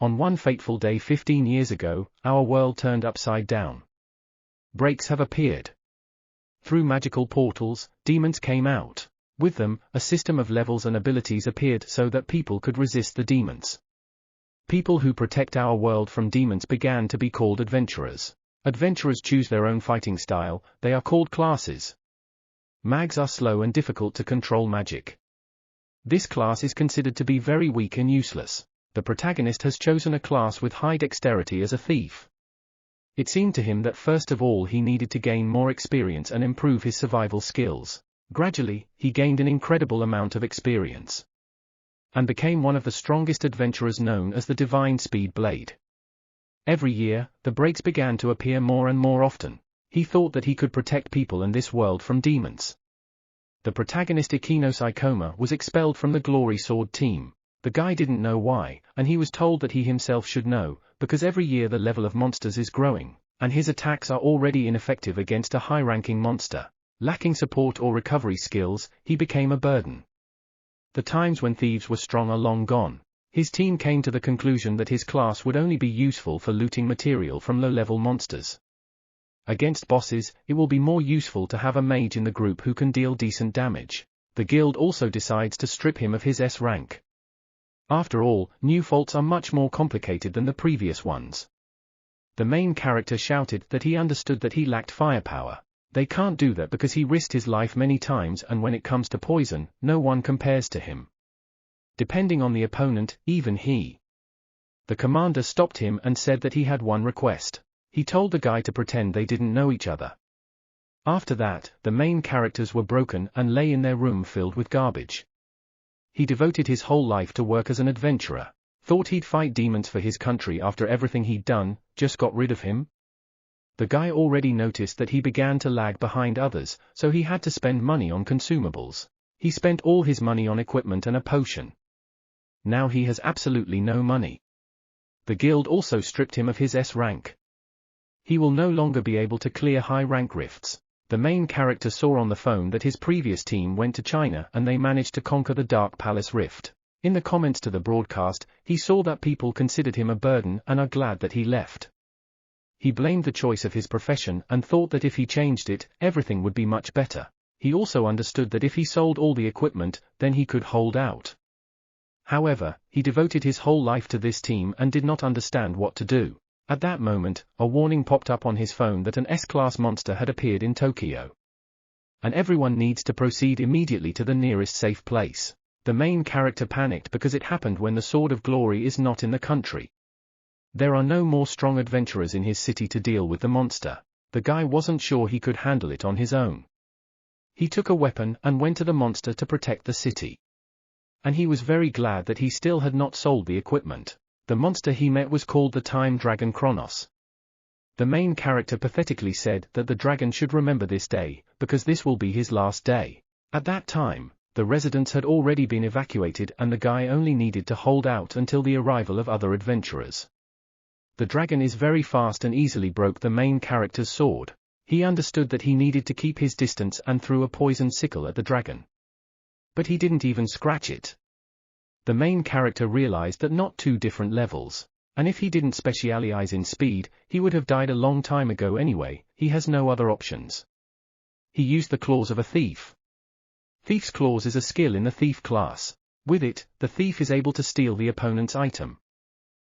On one fateful day 15 years ago, our world turned upside down. Breaks have appeared. Through magical portals, demons came out. With them, a system of levels and abilities appeared so that people could resist the demons. People who protect our world from demons began to be called adventurers. Adventurers choose their own fighting style, they are called classes. Mags are slow and difficult to control magic. This class is considered to be very weak and useless. The protagonist has chosen a class with high dexterity as a thief. It seemed to him that first of all he needed to gain more experience and improve his survival skills. Gradually, he gained an incredible amount of experience and became one of the strongest adventurers known as the Divine Speed Blade. Every year, the breaks began to appear more and more often. He thought that he could protect people and this world from demons. The protagonist Ikinos Ikoma was expelled from the Glory Sword team. The guy didn't know why, and he was told that he himself should know, because every year the level of monsters is growing, and his attacks are already ineffective against a high-ranking monster. Lacking support or recovery skills, he became a burden. The times when thieves were strong are long gone. His team came to the conclusion that his class would only be useful for looting material from low-level monsters. Against bosses, it will be more useful to have a mage in the group who can deal decent damage. The guild also decides to strip him of his S rank. After all, new faults are much more complicated than the previous ones. The main character shouted that he understood that he lacked firepower. They can't do that because he risked his life many times, and when it comes to poison, no one compares to him. Depending on the opponent, even he. The commander stopped him and said that he had one request. He told the guy to pretend they didn't know each other. After that, the main characters were broken and lay in their room filled with garbage. He devoted his whole life to work as an adventurer. Thought he'd fight demons for his country after everything he'd done, just got rid of him? The guy already noticed that he began to lag behind others, so he had to spend money on consumables. He spent all his money on equipment and a potion. Now he has absolutely no money. The guild also stripped him of his S rank. He will no longer be able to clear high rank rifts. The main character saw on the phone that his previous team went to China and they managed to conquer the Dark Palace Rift. In the comments to the broadcast, he saw that people considered him a burden and are glad that he left. He blamed the choice of his profession and thought that if he changed it, everything would be much better. He also understood that if he sold all the equipment, then he could hold out. However, he devoted his whole life to this team and did not understand what to do. At that moment, a warning popped up on his phone that an S-class monster had appeared in Tokyo. And everyone needs to proceed immediately to the nearest safe place. The main character panicked because it happened when the Sword of Glory is not in the country. There are no more strong adventurers in his city to deal with the monster. The guy wasn't sure he could handle it on his own. He took a weapon and went to the monster to protect the city. And he was very glad that he still had not sold the equipment. The monster he met was called the Time Dragon Kronos. The main character pathetically said that the dragon should remember this day, because this will be his last day. At that time, the residents had already been evacuated and the guy only needed to hold out until the arrival of other adventurers. The dragon is very fast and easily broke the main character's sword. He understood that he needed to keep his distance and threw a poison sickle at the dragon. But he didn't even scratch it. The main character realized that not two different levels, and if he didn't specialize in speed, he would have died a long time ago anyway. He has no other options. He used the claws of a thief. Thief's claws is a skill in the thief class. With it, the thief is able to steal the opponent's item.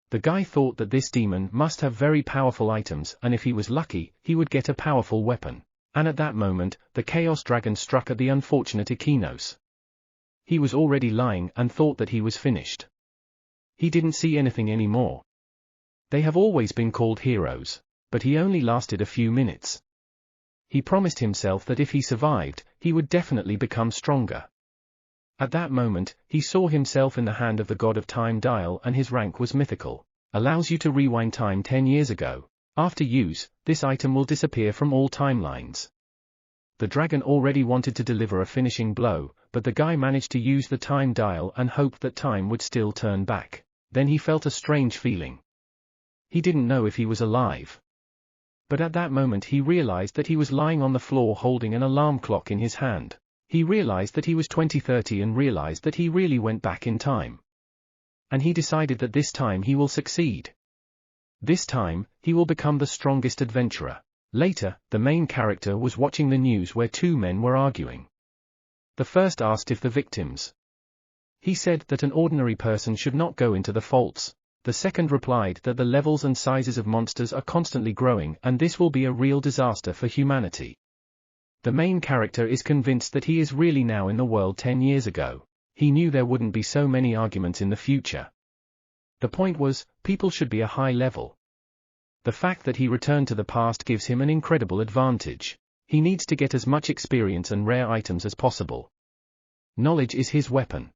The guy thought that this demon must have very powerful items, and if he was lucky, he would get a powerful weapon. And at that moment, the Chaos Dragon struck at the unfortunate Ikinos. He was already lying and thought that he was finished. He didn't see anything anymore. They have always been called heroes, but he only lasted a few minutes. He promised himself that if he survived, he would definitely become stronger. At that moment, he saw himself in the hand of the god of time dial and his rank was mythical. Allows you to rewind time 10 years ago. After use, this item will disappear from all timelines. The dragon already wanted to deliver a finishing blow, but the guy managed to use the time dial and hoped that time would still turn back. Then he felt a strange feeling. He didn't know if he was alive. But at that moment he realized that he was lying on the floor holding an alarm clock in his hand. He realized that he was 2030 and realized that he really went back in time. And he decided that this time he will succeed. This time, he will become the strongest adventurer. Later, the main character was watching the news where two men were arguing. The first asked if the victims. He said that an ordinary person should not go into the faults. The second replied that the levels and sizes of monsters are constantly growing and this will be a real disaster for humanity. The main character is convinced that he is really now in the world 10 years ago. He knew there wouldn't be so many arguments in the future. The point was, people should be a high level. The fact that he returned to the past gives him an incredible advantage. He needs to get as much experience and rare items as possible. Knowledge is his weapon.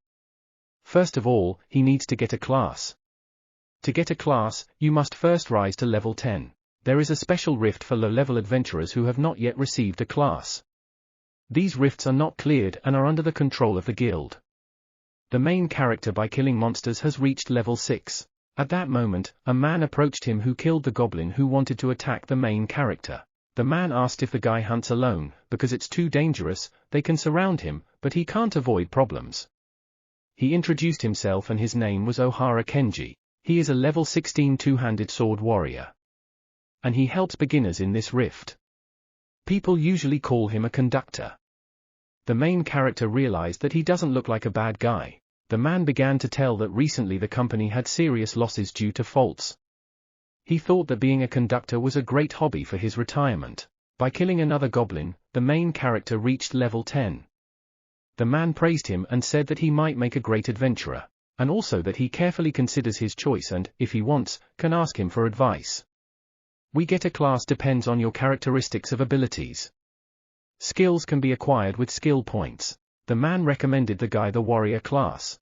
First of all, he needs to get a class. To get a class, you must first rise to level 10. There is a special rift for low-level adventurers who have not yet received a class. These rifts are not cleared and are under the control of the guild. The main character by killing monsters has reached level 6. At that moment, a man approached him who killed the goblin who wanted to attack the main character. The man asked if the guy hunts alone, because it's too dangerous, they can surround him, but he can't avoid problems. He introduced himself and his name was Ohara Kenji. He is a level 16 two-handed sword warrior. And he helps beginners in this rift. People usually call him a conductor. The main character realized that he doesn't look like a bad guy. The man began to tell that recently the company had serious losses due to faults. He thought that being a conductor was a great hobby for his retirement. By killing another goblin, the main character reached level 10. The man praised him and said that he might make a great adventurer, and also that he carefully considers his choice and, if he wants, can ask him for advice. We get a class depends on your characteristics of abilities. Skills can be acquired with skill points. The man recommended the guy the warrior class.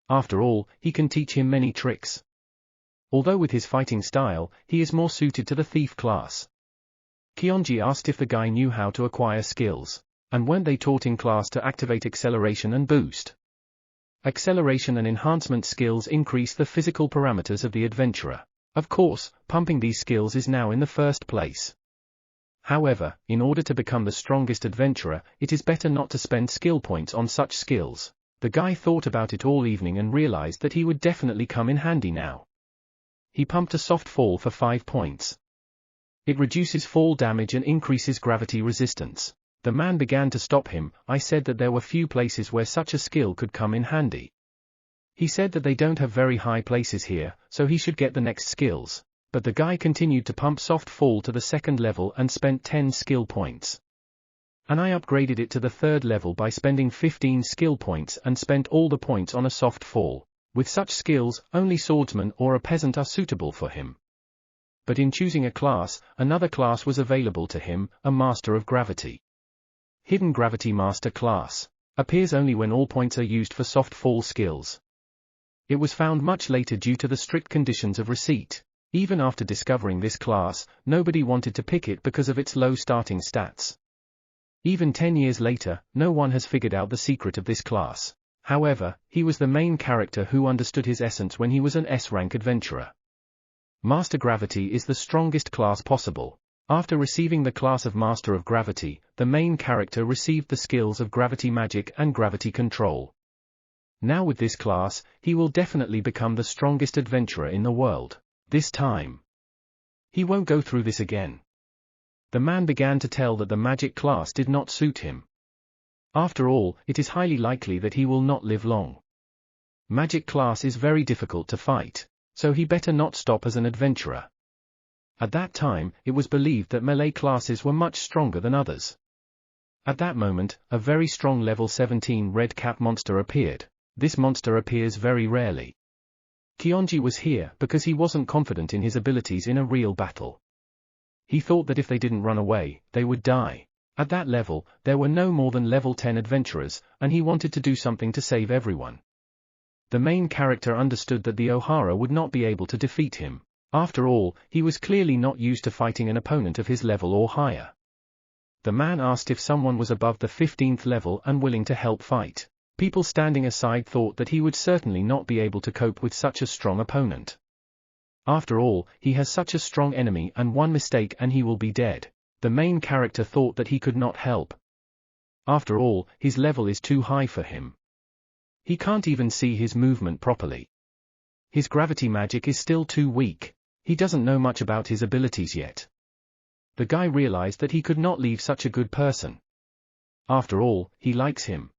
After all, he can teach him many tricks. Although with his fighting style, he is more suited to the thief class. Kionji asked if the guy knew how to acquire skills, and weren't they taught in class to activate acceleration and boost. Acceleration and enhancement skills increase the physical parameters of the adventurer. Of course, pumping these skills is now in the first place. However, in order to become the strongest adventurer, it is better not to spend skill points on such skills. The guy thought about it all evening and realized that he would definitely come in handy now. He pumped a soft fall for 5 points. It reduces fall damage and increases gravity resistance. The man began to stop him. I said that there were few places where such a skill could come in handy. He said that they don't have very high places here, so he should get the next skills. But the guy continued to pump soft fall to the second level and spent 10 skill points. And I upgraded it to the third level by spending 15 skill points and spent all the points on a soft fall. With such skills, only swordsman or a peasant are suitable for him. But in choosing a class, another class was available to him, a Master of Gravity. Hidden Gravity Master class. Appears only when all points are used for soft fall skills. It was found much later due to the strict conditions of receipt. Even after discovering this class, nobody wanted to pick it because of its low starting stats. Even 10 years later, no one has figured out the secret of this class. However, he was the main character who understood his essence when he was an S-rank adventurer. Master Gravity is the strongest class possible. After receiving the class of Master of Gravity, the main character received the skills of Gravity Magic and Gravity Control. Now with this class, he will definitely become the strongest adventurer in the world. This time, he won't go through this again. The man began to tell that the magic class did not suit him. After all, it is highly likely that he will not live long. Magic class is very difficult to fight, so he better not stop as an adventurer. At that time, it was believed that melee classes were much stronger than others. At that moment, a very strong level 17 red cap monster appeared. This monster appears very rarely. Kionji was here because he wasn't confident in his abilities in a real battle. He thought that if they didn't run away, they would die. At that level, there were no more than level 10 adventurers, and he wanted to do something to save everyone. The main character understood that the Ohara would not be able to defeat him. After all, he was clearly not used to fighting an opponent of his level or higher. The man asked if someone was above the 15th level and willing to help fight. People standing aside thought that he would certainly not be able to cope with such a strong opponent. After all, he has such a strong enemy and one mistake and he will be dead. The main character thought that he could not help. After all, his level is too high for him. He can't even see his movement properly. His gravity magic is still too weak. He doesn't know much about his abilities yet. The guy realized that he could not leave such a good person. After all, he likes him.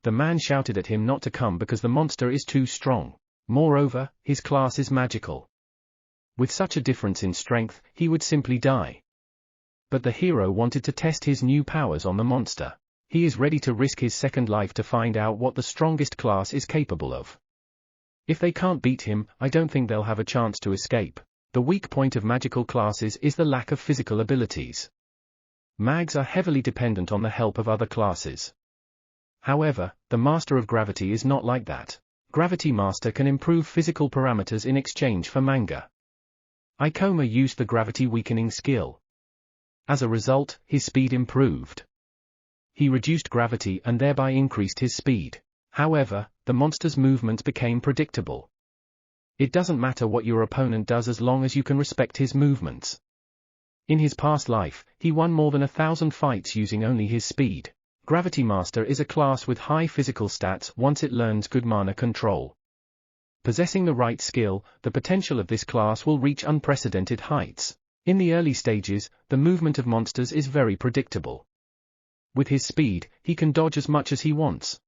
The man shouted at him not to come because the monster is too strong. Moreover, his class is magical. With such a difference in strength, he would simply die. But the hero wanted to test his new powers on the monster. He is ready to risk his second life to find out what the strongest class is capable of. If they can't beat him, I don't think they'll have a chance to escape. The weak point of magical classes is the lack of physical abilities. Mags are heavily dependent on the help of other classes. However, the Master of Gravity is not like that. Gravity Master can improve physical parameters in exchange for Manga. Ikoma used the gravity weakening skill. As a result, his speed improved. He reduced gravity and thereby increased his speed. However, the monster's movements became predictable. It doesn't matter what your opponent does as long as you can respect his movements. In his past life, he won more than 1,000 fights using only his speed. Gravity Master is a class with high physical stats once it learns good mana control. Possessing the right skill, the potential of this class will reach unprecedented heights. In the early stages, the movement of monsters is very predictable. With his speed, he can dodge as much as he wants.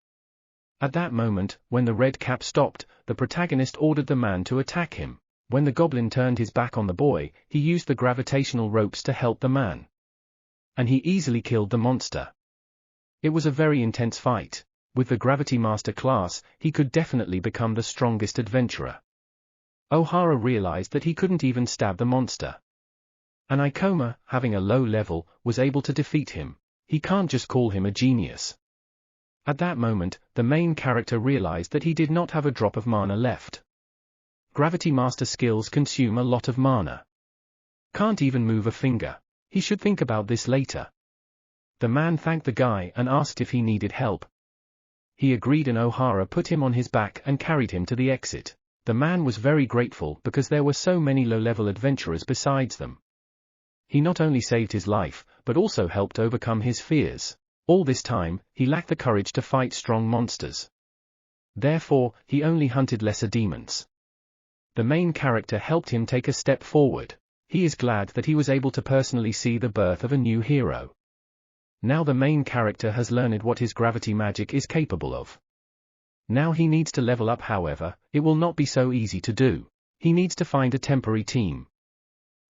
At that moment, when the red cap stopped, the protagonist ordered the man to attack him. When the goblin turned his back on the boy, he used the gravitational ropes to help the man. And he easily killed the monster. It was a very intense fight. With the Gravity Master class, he could definitely become the strongest adventurer. Ohara realized that he couldn't even stab the monster. And Ikoma, having a low level, was able to defeat him. He can't just call him a genius. At that moment, the main character realized that he did not have a drop of mana left. Gravity Master skills consume a lot of mana. Can't even move a finger. He should think about this later. The man thanked the guy and asked if he needed help. He agreed and Ohara put him on his back and carried him to the exit. The man was very grateful because there were so many low-level adventurers besides them. He not only saved his life, but also helped overcome his fears. All this time, he lacked the courage to fight strong monsters. Therefore, he only hunted lesser demons. The main character helped him take a step forward. He is glad that he was able to personally see the birth of a new hero. Now the main character has learned what his gravity magic is capable of. Now he needs to level up. However, it will not be so easy to do. He needs to find a temporary team.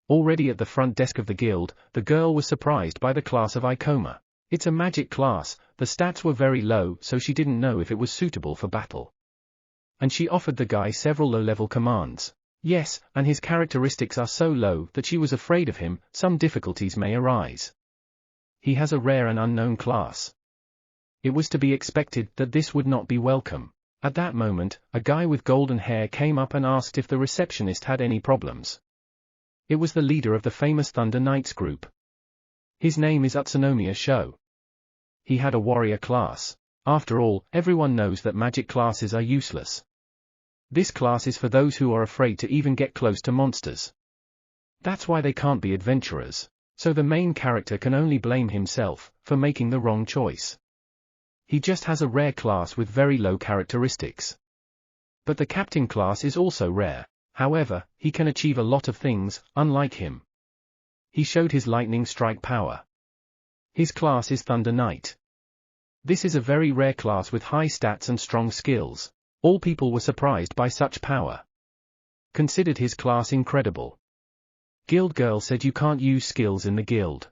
Already at the front desk of the guild, the girl was surprised by the class of Ikoma. It's a magic class, the stats were very low so she didn't know if it was suitable for battle. And she offered the guy several low-level commands. Yes, and his characteristics are so low that she was afraid of him, some difficulties may arise. He has a rare and unknown class. It was to be expected that this would not be welcome. At that moment, a guy with golden hair came up and asked if the receptionist had any problems. It was the leader of the famous Thunder Knights group. His name is Utsunomiya Sho. He had a warrior class. After all, everyone knows that magic classes are useless. This class is for those who are afraid to even get close to monsters. That's why they can't be adventurers. So the main character can only blame himself for making the wrong choice. He just has a rare class with very low characteristics. But the captain class is also rare. However, he can achieve a lot of things, unlike him. He showed his lightning strike power. His class is Thunder Knight. This is a very rare class with high stats and strong skills. All people were surprised by such power. Considered his class incredible. Guild girl said you can't use skills in the guild.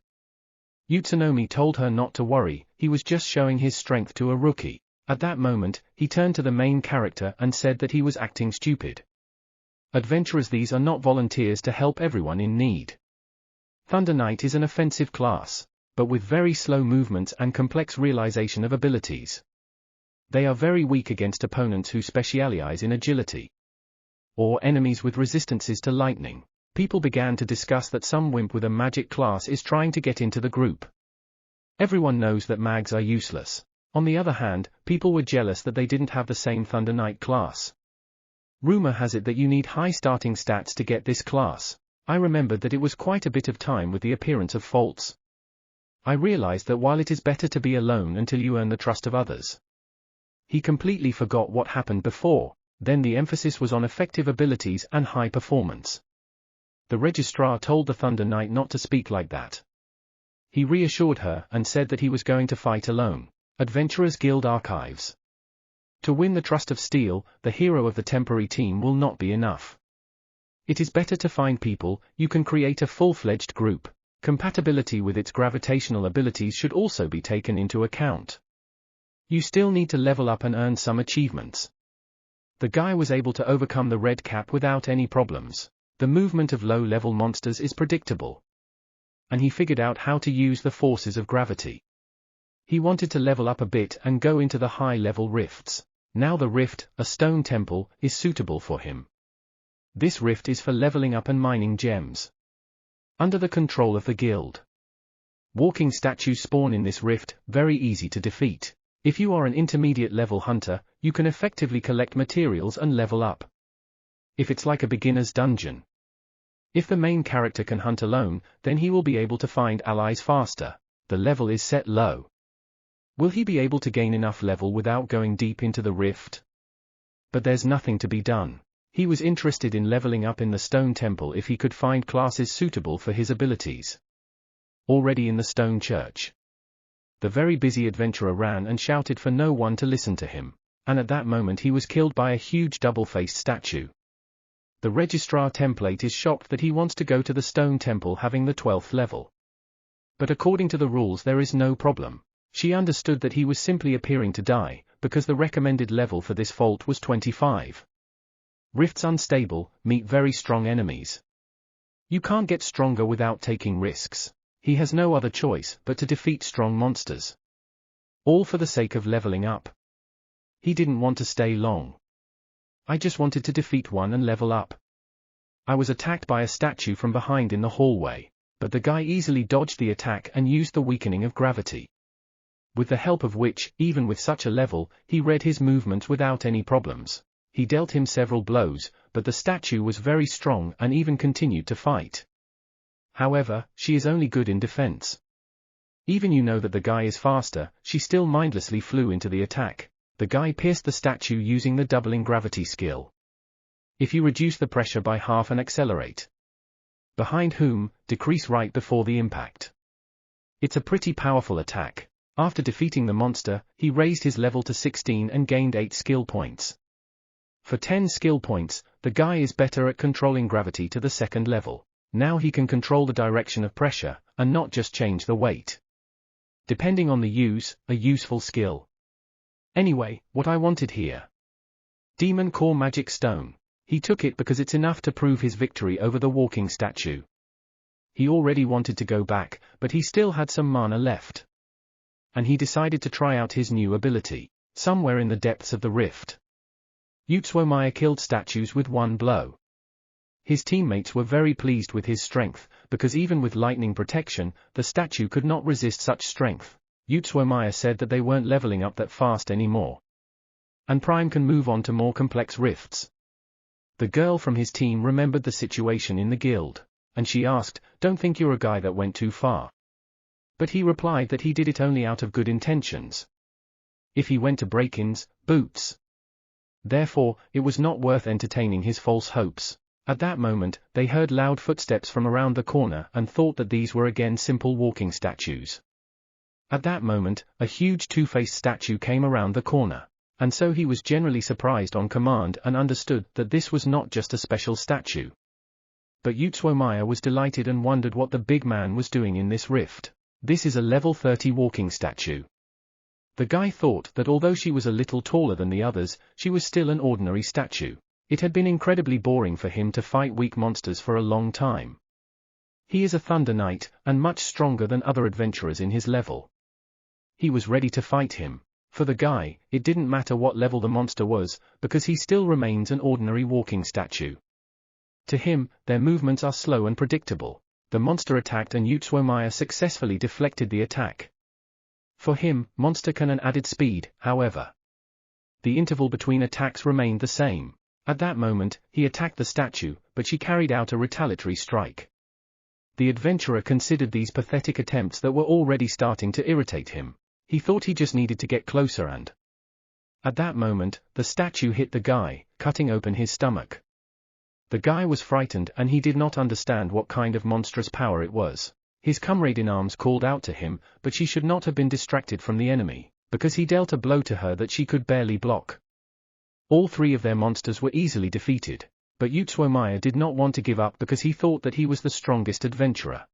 Utsunomi told her not to worry, he was just showing his strength to a rookie. At that moment, he turned to the main character and said that he was acting stupid. Adventurers, these are not volunteers to help everyone in need. Thunder Knight is an offensive class, but with very slow movements and complex realization of abilities. They are very weak against opponents who specialize in agility. Or enemies with resistances to lightning. People began to discuss that some wimp with a magic class is trying to get into the group. Everyone knows that mags are useless. On the other hand, people were jealous that they didn't have the same Thunder Knight class. Rumor has it that you need high starting stats to get this class. I remembered that it was quite a bit of time with the appearance of faults. I realized that while it is better to be alone until you earn the trust of others. He completely forgot what happened before. Then the emphasis was on effective abilities and high performance. The registrar told the Thunder Knight not to speak like that. He reassured her and said that he was going to fight alone. Adventurers Guild Archives. To win the trust of Steel, the hero of the temporary team will not be enough. It is better to find people. You can create a full-fledged group. Compatibility with its gravitational abilities should also be taken into account. You still need to level up and earn some achievements. The guy was able to overcome the red cap without any problems. The movement of low-level monsters is predictable. And he figured out how to use the forces of gravity. He wanted to level up a bit and go into the high-level rifts. Now the rift, a stone temple, is suitable for him. This rift is for leveling up and mining gems. Under the control of the guild. Walking statues spawn in this rift, very easy to defeat. If you are an intermediate level hunter, you can effectively collect materials and level up. If it's like a beginner's dungeon. If the main character can hunt alone, then he will be able to find allies faster. The level is set low. Will he be able to gain enough level without going deep into the rift? But there's nothing to be done. He was interested in leveling up in the stone temple if he could find classes suitable for his abilities. Already in the stone church. The very busy adventurer ran and shouted for no one to listen to him, and at that moment he was killed by a huge double-faced statue. The registrar template is shocked that he wants to go to the stone temple having the 12th level. But according to the rules there is no problem. She understood that he was simply appearing to die, because the recommended level for this fault was 25. Rifts unstable, meet very strong enemies. You can't get stronger without taking risks. He has no other choice but to defeat strong monsters. All for the sake of leveling up. He didn't want to stay long. I just wanted to defeat one and level up. I was attacked by a statue from behind in the hallway, but the guy easily dodged the attack and used the weakening of gravity. With the help of which, even with such a level, he read his movements without any problems. He dealt him several blows, but the statue was very strong and even continued to fight. However, she is only good in defense. Even you know that the guy is faster, she still mindlessly flew into the attack. The guy pierced the statue using the doubling gravity skill. If you reduce the pressure by half and accelerate. Behind whom, decrease right before the impact. It's a pretty powerful attack. After defeating the monster, he raised his level to 16 and gained 8 skill points. For 10 skill points, the guy is better at controlling gravity to the 2nd level. Now he can control the direction of pressure, and not just change the weight. Depending on the use, a useful skill. Anyway, what I wanted here. Demon Core Magic Stone. He took it because it's enough to prove his victory over the walking statue. He already wanted to go back, but he still had some mana left. And he decided to try out his new ability, somewhere in the depths of the rift. Utsuomiya killed statues with one blow. His teammates were very pleased with his strength, because even with lightning protection, the statue could not resist such strength. Utsuomiya said that they weren't leveling up that fast anymore. And Prime can move on to more complex rifts. The girl from his team remembered the situation in the guild, and she asked, "Don't think you're a guy that went too far?" But he replied that he did it only out of good intentions. If he went to break-ins, boots. Therefore, it was not worth entertaining his false hopes. At that moment, they heard loud footsteps from around the corner and thought that these were again simple walking statues. At that moment, a huge two-faced statue came around the corner, and so he was generally surprised on command and understood that this was not just a special statue. But Utsuomiya was delighted and wondered what the big man was doing in this rift. This is a level 30 walking statue. The guy thought that although she was a little taller than the others, she was still an ordinary statue. It had been incredibly boring for him to fight weak monsters for a long time. He is a Thunder Knight, and much stronger than other adventurers in his level. He was ready to fight him. For the guy, it didn't matter what level the monster was, because he still remains an ordinary walking statue. To him, their movements are slow and predictable. The monster attacked and Utsuomiya successfully deflected the attack. For him, monster can an added speed, however. The interval between attacks remained the same. At that moment, he attacked the statue, but she carried out a retaliatory strike. The adventurer considered these pathetic attempts that were already starting to irritate him. He thought he just needed to get closer and... At that moment, the statue hit the guy, cutting open his stomach. The guy was frightened and he did not understand what kind of monstrous power it was. His comrade in arms called out to him, but she should not have been distracted from the enemy, because he dealt a blow to her that she could barely block. All three of their monsters were easily defeated, but Utsunomiya did not want to give up because he thought that he was the strongest adventurer.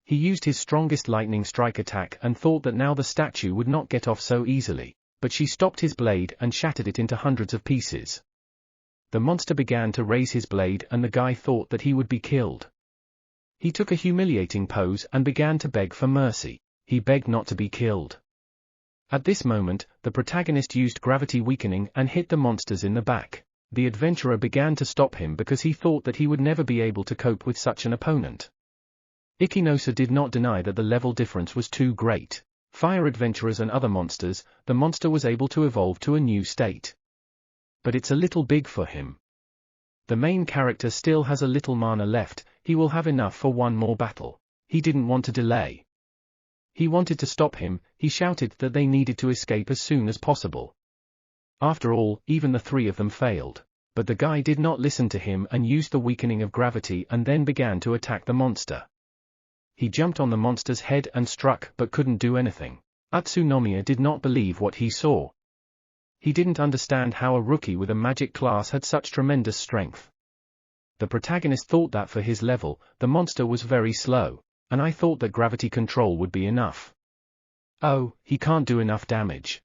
He used his strongest lightning strike attack and thought that now the statue would not get off so easily, but she stopped his blade and shattered it into hundreds of pieces. The monster began to raise his blade and the guy thought that he would be killed. He took a humiliating pose and began to beg for mercy. He begged not to be killed. At this moment, the protagonist used gravity weakening and hit the monsters in the back. The adventurer began to stop him because he thought that he would never be able to cope with such an opponent. Ikinosa did not deny that the level difference was too great. Fire adventurers and other monsters, the monster was able to evolve to a new state. But it's a little big for him. The main character still has a little mana left, he will have enough for one more battle. He didn't want to delay. He wanted to stop him, he shouted that they needed to escape as soon as possible. After all, even the three of them failed. But the guy did not listen to him and used the weakening of gravity and then began to attack the monster. He jumped on the monster's head and struck but couldn't do anything. Utsunomiya did not believe what he saw. He didn't understand how a rookie with a magic class had such tremendous strength. The protagonist thought that for his level, the monster was very slow, and I thought that gravity control would be enough. Oh, he can't do enough damage.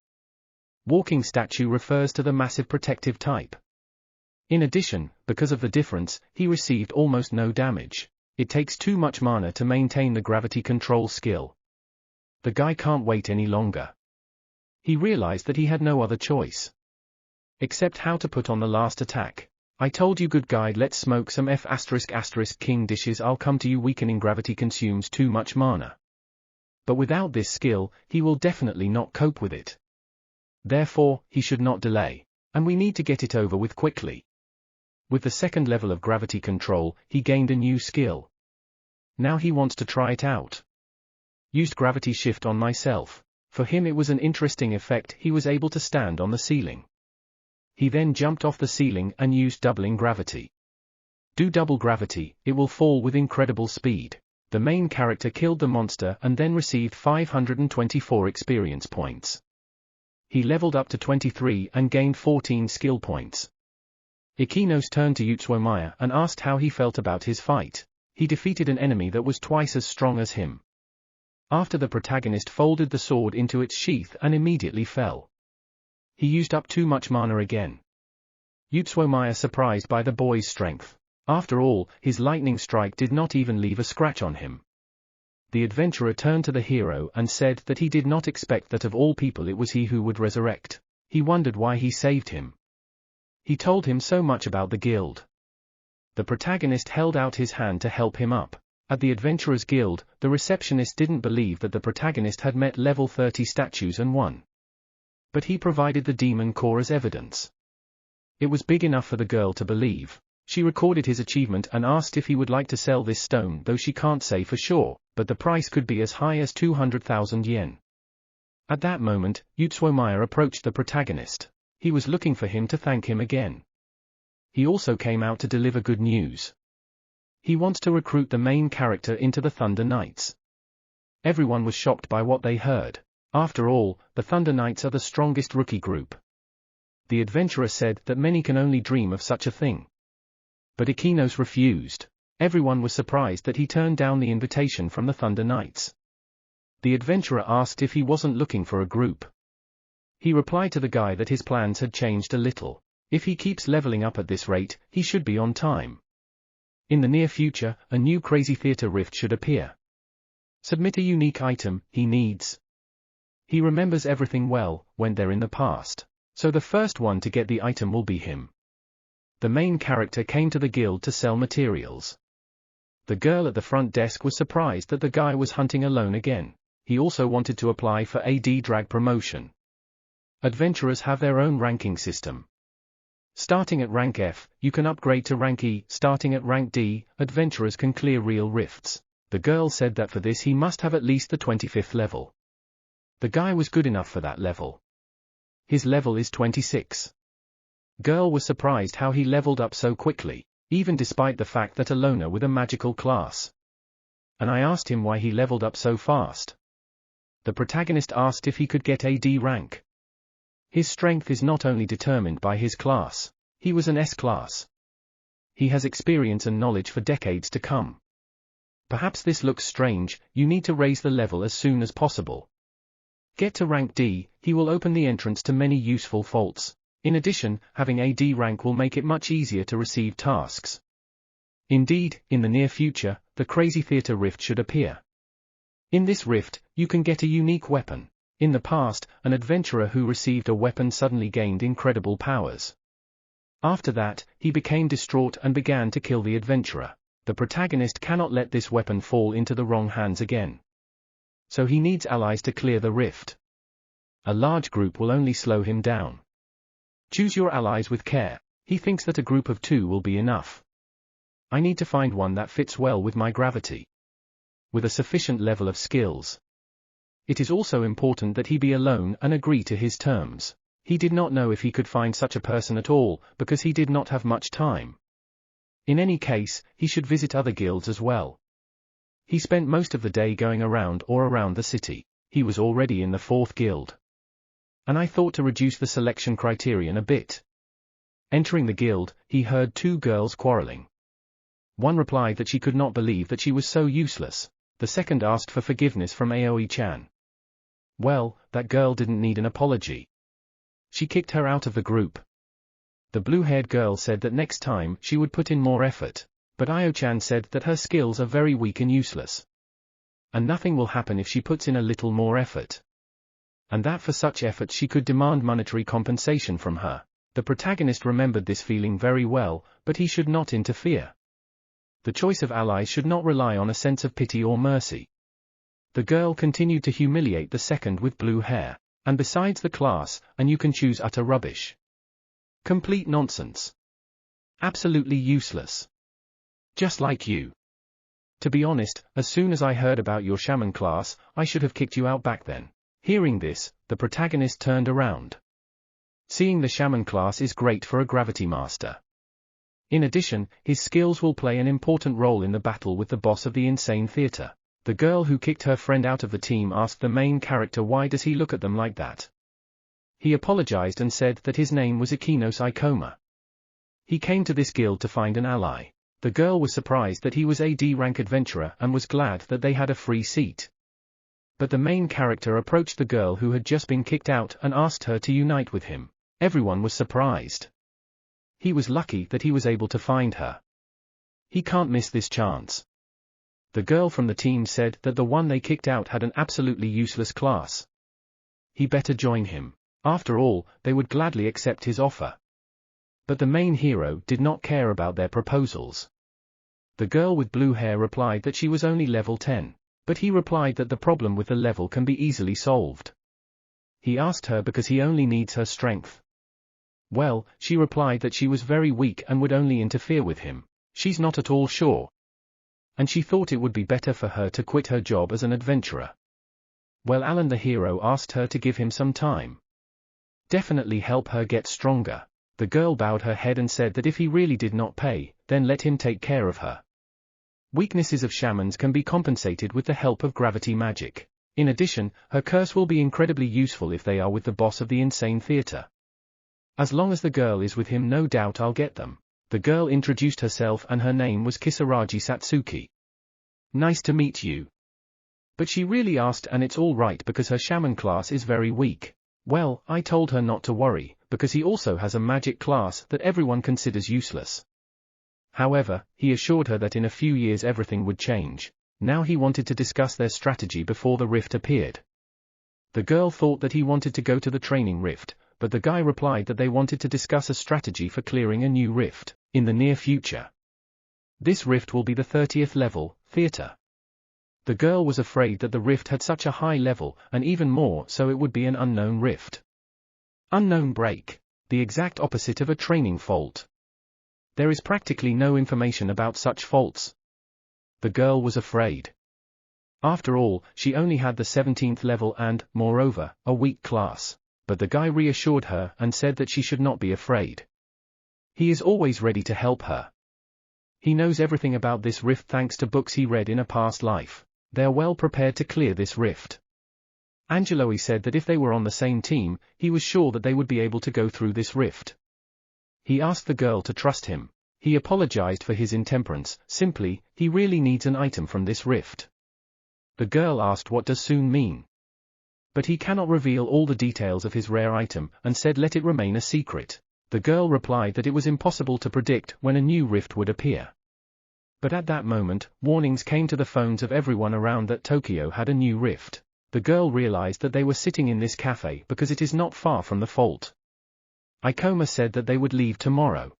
Walking statue refers to the massive protective type. In addition, because of the difference, he received almost no damage. It takes too much mana to maintain the gravity control skill. The guy can't wait any longer. He realized that he had no other choice. Except how to put on the last attack. I told you good guy, let's smoke some king dishes, I'll come to you. Weakening gravity consumes too much mana. But without this skill, he will definitely not cope with it. Therefore, he should not delay. And we need to get it over with quickly. With the second level of gravity control, he gained a new skill. Now he wants to try it out. Used gravity shift on myself. For him it was an interesting effect, he was able to stand on the ceiling. He then jumped off the ceiling and used doubling gravity. Do double gravity, it will fall with incredible speed. The main character killed the monster and then received 524 experience points. He leveled up to 23 and gained 14 skill points. Ikinos turned to Utsunomiya and asked how he felt about his fight. He defeated an enemy that was twice as strong as him. After the protagonist folded the sword into its sheath and immediately fell. He used up too much mana again. Utsunomiya surprised by the boy's strength. After all, his lightning strike did not even leave a scratch on him. The adventurer turned to the hero and said that he did not expect that of all people it was he who would resurrect. He wondered why he saved him. He told him so much about the guild. The protagonist held out his hand to help him up. At the Adventurers Guild, the receptionist didn't believe that the protagonist had met level 30 statues and won. But he provided the demon core as evidence. It was big enough for the girl to believe. She recorded his achievement and asked if he would like to sell this stone, though she can't say for sure, but the price could be as high as 200,000 yen. At that moment, Utsunomiya approached the protagonist. He was looking for him to thank him again. He also came out to deliver good news. He wants to recruit the main character into the Thunder Knights. Everyone was shocked by what they heard. After all, the Thunder Knights are the strongest rookie group. The adventurer said that many can only dream of such a thing. But Ikinos refused. Everyone was surprised that he turned down the invitation from the Thunder Knights. The adventurer asked if he wasn't looking for a group. He replied to the guy that his plans had changed a little. If he keeps leveling up at this rate, he should be on time. In the near future, a new Crazy Theater Rift should appear. Submit a unique item he needs. He remembers everything well, went there in the past. So the first one to get the item will be him. The main character came to the guild to sell materials. The girl at the front desk was surprised that the guy was hunting alone again. He also wanted to apply for AD drag promotion. Adventurers have their own ranking system. Starting at rank F, you can upgrade to rank E. Starting at rank D, adventurers can clear real rifts. The girl said that for this he must have at least the 25th level. The guy was good enough for that level. His level is 26. Girl was surprised how he leveled up so quickly, even despite the fact that a loner with a magical class. And I asked him why he leveled up so fast. The protagonist asked if he could get a D rank. His strength is not only determined by his class. He was an S class. He has experience and knowledge for decades to come. Perhaps this looks strange, you need to raise the level as soon as possible. Get to rank D, he will open the entrance to many useful faults. In addition, having a D rank will make it much easier to receive tasks. Indeed, in the near future, the Crazy Theater Rift should appear. In this rift, you can get a unique weapon. In the past, an adventurer who received a weapon suddenly gained incredible powers. After that, he became distraught and began to kill the adventurer. The protagonist cannot let this weapon fall into the wrong hands again. So he needs allies to clear the rift. A large group will only slow him down. Choose your allies with care. He thinks that a group of 2 will be enough. I need to find one that fits well with my gravity. With a sufficient level of skills. It is also important that he be alone and agree to his terms. He did not know if he could find such a person at all, because he did not have much time. In any case, he should visit other guilds as well. He spent most of the day going around the city. He was already in the 4th guild. And I thought to reduce the selection criterion a bit. Entering the guild, he heard 2 girls quarreling. One replied that she could not believe that she was so useless. The second asked for forgiveness from Aoi-chan. Well, that girl didn't need an apology. She kicked her out of the group. The blue-haired girl said that next time she would put in more effort, but Aoi-chan said that her skills are very weak and useless. And nothing will happen if she puts in a little more effort. And that for such effort she could demand monetary compensation from her. The protagonist remembered this feeling very well, but he should not interfere. The choice of allies should not rely on a sense of pity or mercy. The girl continued to humiliate the second with blue hair, and besides the class, and you can choose utter rubbish. Complete nonsense. Absolutely useless. Just like you. To be honest, as soon as I heard about your shaman class, I should have kicked you out back then. Hearing this, the protagonist turned around. Seeing the shaman class is great for a gravity master. In addition, his skills will play an important role in the battle with the boss of the insane theater. The girl who kicked her friend out of the team asked the main character why does he look at them like that. He apologized and said that his name was Ikinos Ikoma. He came to this guild to find an ally. The girl was surprised that he was a D-rank adventurer and was glad that they had a free seat. But the main character approached the girl who had just been kicked out and asked her to unite with him. Everyone was surprised. He was lucky that he was able to find her. He can't miss this chance. The girl from the team said that the one they kicked out had an absolutely useless class. He better join him. After all, they would gladly accept his offer. But the main hero did not care about their proposals. The girl with blue hair replied that she was only level 10, but he replied that the problem with the level can be easily solved. He asked her because he only needs her strength. Well, she replied that she was very weak and would only interfere with him. She's not at all sure. And she thought it would be better for her to quit her job as an adventurer. Well, Alan the hero asked her to give him some time. Definitely help her get stronger. The girl bowed her head and said that if he really did not pay, then let him take care of her. Weaknesses of shamans can be compensated with the help of gravity magic. In addition, her curse will be incredibly useful if they are with the boss of the insane theater. As long as the girl is with him, no doubt I'll get them. The girl introduced herself and her name was Kisaragi Satsuki. Nice to meet you. But she really asked, and it's all right because her shaman class is very weak. Well, I told her not to worry, because he also has a magic class that everyone considers useless. However, he assured her that in a few years everything would change. Now he wanted to discuss their strategy before the rift appeared. The girl thought that he wanted to go to the training rift, but the guy replied that they wanted to discuss a strategy for clearing a new rift, in the near future. This rift will be the 30th level, theater. The girl was afraid that the rift had such a high level, and even more so it would be an unknown rift. Unknown break. The exact opposite of a training fault. There is practically no information about such faults. The girl was afraid. After all, she only had the 17th level and, moreover, a weak class. But the guy reassured her and said that she should not be afraid. He is always ready to help her. He knows everything about this rift thanks to books he read in a past life. They are well prepared to clear this rift. Angelo said that if they were on the same team, he was sure that they would be able to go through this rift. He asked the girl to trust him. He apologized for his intemperance, simply, he really needs an item from this rift. The girl asked what does soon mean. But he cannot reveal all the details of his rare item, and said let it remain a secret. The girl replied that it was impossible to predict when a new rift would appear. But at that moment, warnings came to the phones of everyone around that Tokyo had a new rift. The girl realized that they were sitting in this cafe because it is not far from the fault. Ikoma said that they would leave tomorrow.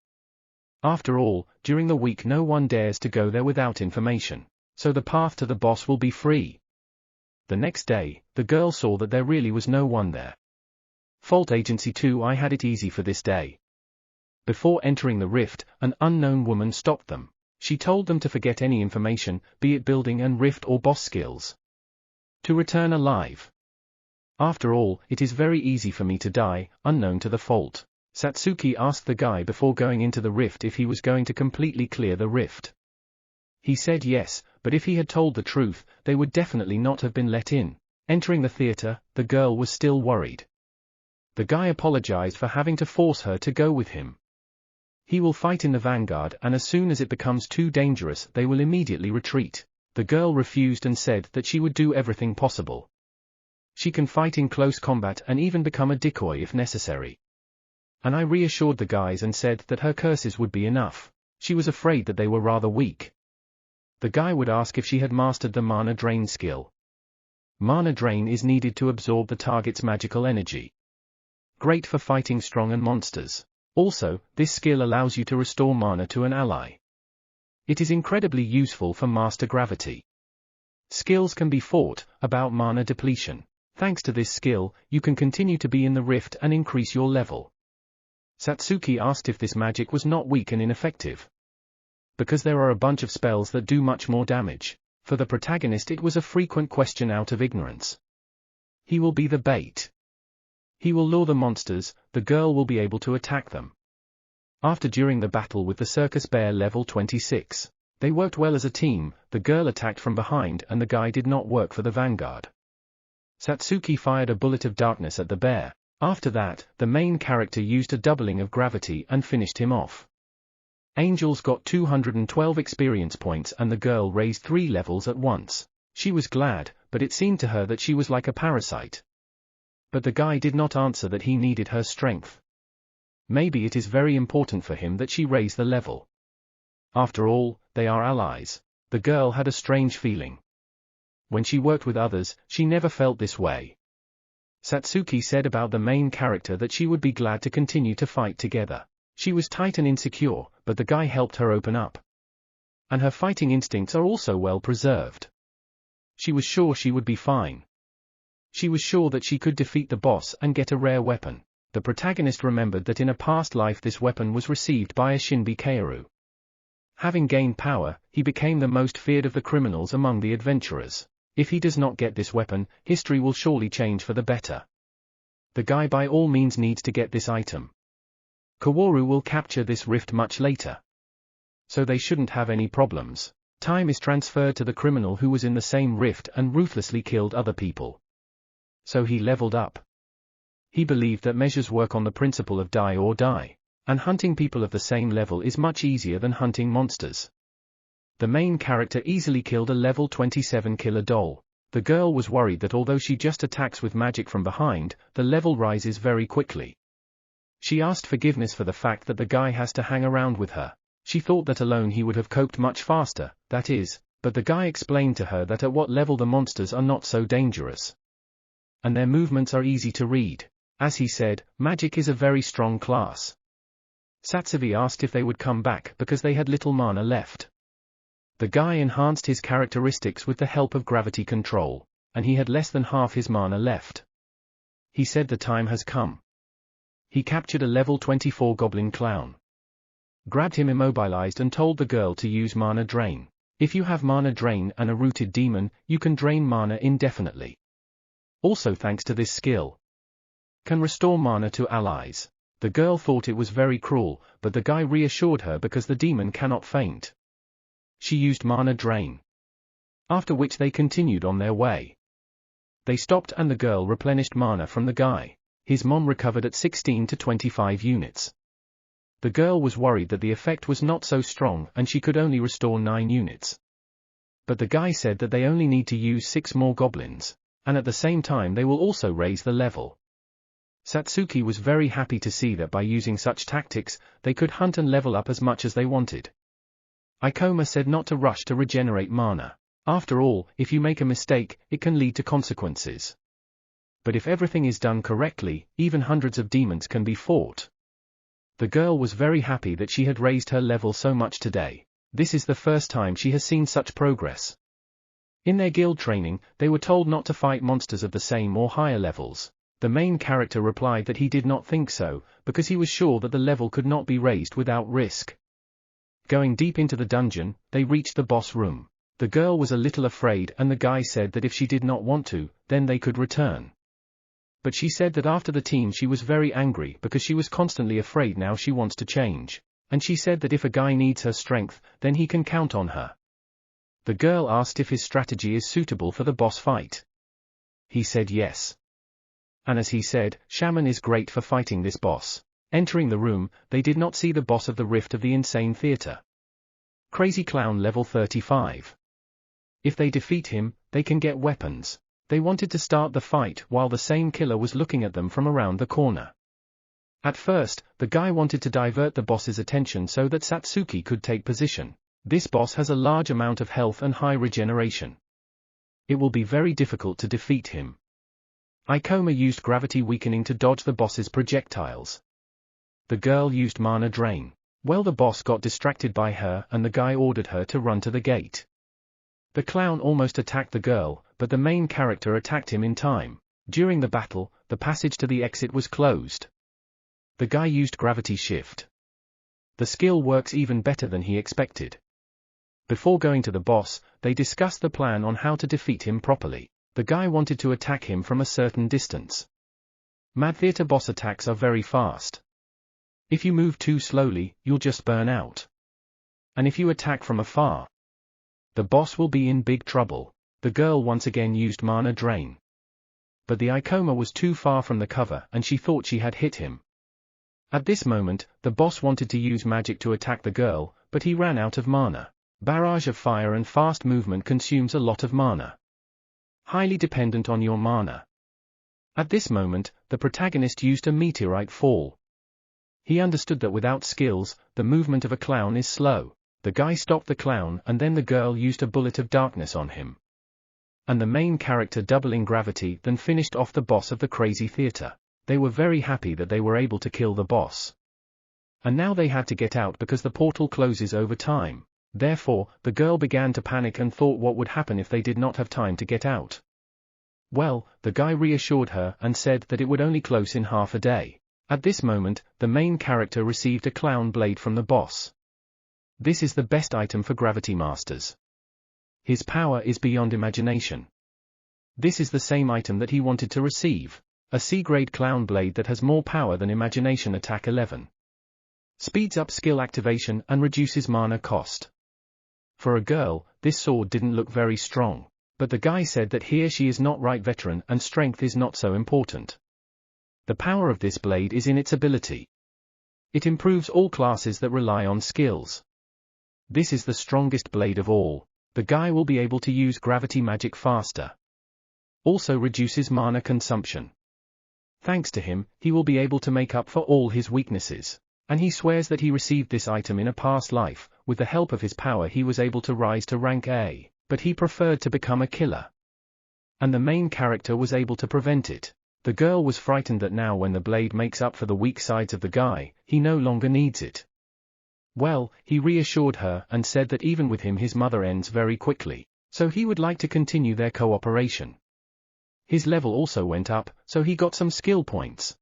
After all, during the week no one dares to go there without information, so the path to the boss will be free. The next day, the girl saw that there really was no one there. Fault Agency 2. I had it easy for this day. Before entering the rift, an unknown woman stopped them. She told them to forget any information, be it building and rift or boss skills. To return alive. After all, it is very easy for me to die, unknown to the fault. Satsuki asked the guy before going into the rift if he was going to completely clear the rift. He said yes, but if he had told the truth, they would definitely not have been let in. Entering the theater, the girl was still worried. The guy apologized for having to force her to go with him. He will fight in the vanguard and as soon as it becomes too dangerous they will immediately retreat. The girl refused and said that she would do everything possible. She can fight in close combat and even become a decoy if necessary. And I reassured the guys and said that her curses would be enough. She was afraid that they were rather weak. The guy would ask if she had mastered the Mana Drain skill. Mana Drain is needed to absorb the target's magical energy. Great for fighting strong and monsters. Also, this skill allows you to restore mana to an ally. It is incredibly useful for Master Gravity. Skills can be fought about mana depletion. Thanks to this skill, you can continue to be in the rift and increase your level. Satsuki asked if this magic was not weak and ineffective. Because there are a bunch of spells that do much more damage. For the protagonist it was a frequent question out of ignorance. He will be the bait. He will lure the monsters, the girl will be able to attack them. During the battle with the circus bear level 26, they worked well as a team, the girl attacked from behind and the guy did not work for the vanguard. Satsuki fired a bullet of darkness at the bear. After that, the main character used a doubling of gravity and finished him off. Angels got 212 experience points and the girl raised 3 levels at once. She was glad, but it seemed to her that she was like a parasite. But the guy did not answer that he needed her strength. Maybe it is very important for him that she raise the level. After all, they are allies. The girl had a strange feeling. When she worked with others, she never felt this way. Satsuki said about the main character that she would be glad to continue to fight together. She was tight and insecure, but the guy helped her open up. And her fighting instincts are also well preserved. She was sure she would be fine. She was sure that she could defeat the boss and get a rare weapon. The protagonist remembered that in a past life this weapon was received by a Shinbi Kaoru. Having gained power, he became the most feared of the criminals among the adventurers. If he does not get this weapon, history will surely change for the better. The guy by all means needs to get this item. Kaworu will capture this rift much later. So they shouldn't have any problems. Time is transferred to the criminal who was in the same rift and ruthlessly killed other people. So he leveled up. He believed that measures work on the principle of die or die, and hunting people of the same level is much easier than hunting monsters. The main character easily killed a level 27 killer doll. The girl was worried that although she just attacks with magic from behind, the level rises very quickly. She asked forgiveness for the fact that the guy has to hang around with her. She thought that alone he would have coped much faster, that is, but the guy explained to her that at what level the monsters are not so dangerous. And their movements are easy to read. As he said, magic is a very strong class. Satsuki asked if they would come back because they had little mana left. The guy enhanced his characteristics with the help of gravity control, and he had less than half his mana left. He said the time has come. He captured a level 24 goblin clown. Grabbed him immobilized and told the girl to use Mana Drain. If you have Mana Drain and a rooted demon, you can drain mana indefinitely. Also thanks to this skill, can restore mana to allies. The girl thought it was very cruel, but the guy reassured her because the demon cannot faint. She used mana drain. After which they continued on their way. They stopped and the girl replenished mana from the guy. His mom recovered at 16 to 25 units. The girl was worried that the effect was not so strong and she could only restore 9 units. But the guy said that they only need to use 6 more goblins, and at the same time they will also raise the level. Satsuki was very happy to see that by using such tactics, they could hunt and level up as much as they wanted. Ikoma said not to rush to regenerate mana. After all, if you make a mistake, it can lead to consequences. But if everything is done correctly, even hundreds of demons can be fought. The girl was very happy that she had raised her level so much today. This is the first time she has seen such progress. In their guild training, they were told not to fight monsters of the same or higher levels. The main character replied that he did not think so, because he was sure that the level could not be raised without risk. Going deep into the dungeon, they reached the boss room. The girl was a little afraid and the guy said that if she did not want to, then they could return. But she said that after the team she was very angry because she was constantly afraid. Now she wants to change. And she said that if a guy needs her strength, then he can count on her. The girl asked if his strategy is suitable for the boss fight. He said yes. And as he said, Shaman is great for fighting this boss. Entering the room, they did not see the boss of the Rift of the Insane Theater. Crazy Clown level 35. If they defeat him, they can get weapons. They wanted to start the fight while the same killer was looking at them from around the corner. At first, the guy wanted to divert the boss's attention so that Satsuki could take position. This boss has a large amount of health and high regeneration. It will be very difficult to defeat him. Ikoma used gravity weakening to dodge the boss's projectiles. The girl used mana drain. Well, the boss got distracted by her and the guy ordered her to run to the gate. The clown almost attacked the girl, but the main character attacked him in time. During the battle, the passage to the exit was closed. The guy used gravity shift. The skill works even better than he expected. Before going to the boss, they discussed the plan on how to defeat him properly. The guy wanted to attack him from a certain distance. Mad Theater boss attacks are very fast. If you move too slowly, you'll just burn out. And if you attack from afar, the boss will be in big trouble. The girl once again used mana drain. But the Ikoma was too far from the cover and she thought she had hit him. At this moment, the boss wanted to use magic to attack the girl, but he ran out of mana. Barrage of fire and fast movement consumes a lot of mana. Highly dependent on your mana. At this moment, the protagonist used a meteorite fall. He understood that without skills, the movement of a clown is slow. The guy stopped the clown and then the girl used a bullet of darkness on him. And the main character doubling gravity then finished off the boss of the crazy theater. They were very happy that they were able to kill the boss. And now they had to get out because the portal closes over time. Therefore, the girl began to panic and thought what would happen if they did not have time to get out. Well, the guy reassured her and said that it would only close in half a day. At this moment, the main character received a clown blade from the boss. This is the best item for Gravity Masters. His power is beyond imagination. This is the same item that he wanted to receive. A C-grade clown blade that has more power than imagination. Attack 11. Speeds up skill activation and reduces mana cost. For a girl, this sword didn't look very strong, but the guy said that here she is not right veteran and strength is not so important. The power of this blade is in its ability. It improves all classes that rely on skills. This is the strongest blade of all. The guy will be able to use gravity magic faster. Also reduces mana consumption. Thanks to him, he will be able to make up for all his weaknesses. And he swears that he received this item in a past life. With the help of his power he was able to rise to rank A, but he preferred to become a killer. And the main character was able to prevent it. The girl was frightened that now when the blade makes up for the weak sides of the guy, he no longer needs it. Well, he reassured her and said that even with him his mother ends very quickly, so he would like to continue their cooperation. His level also went up, so he got some skill points.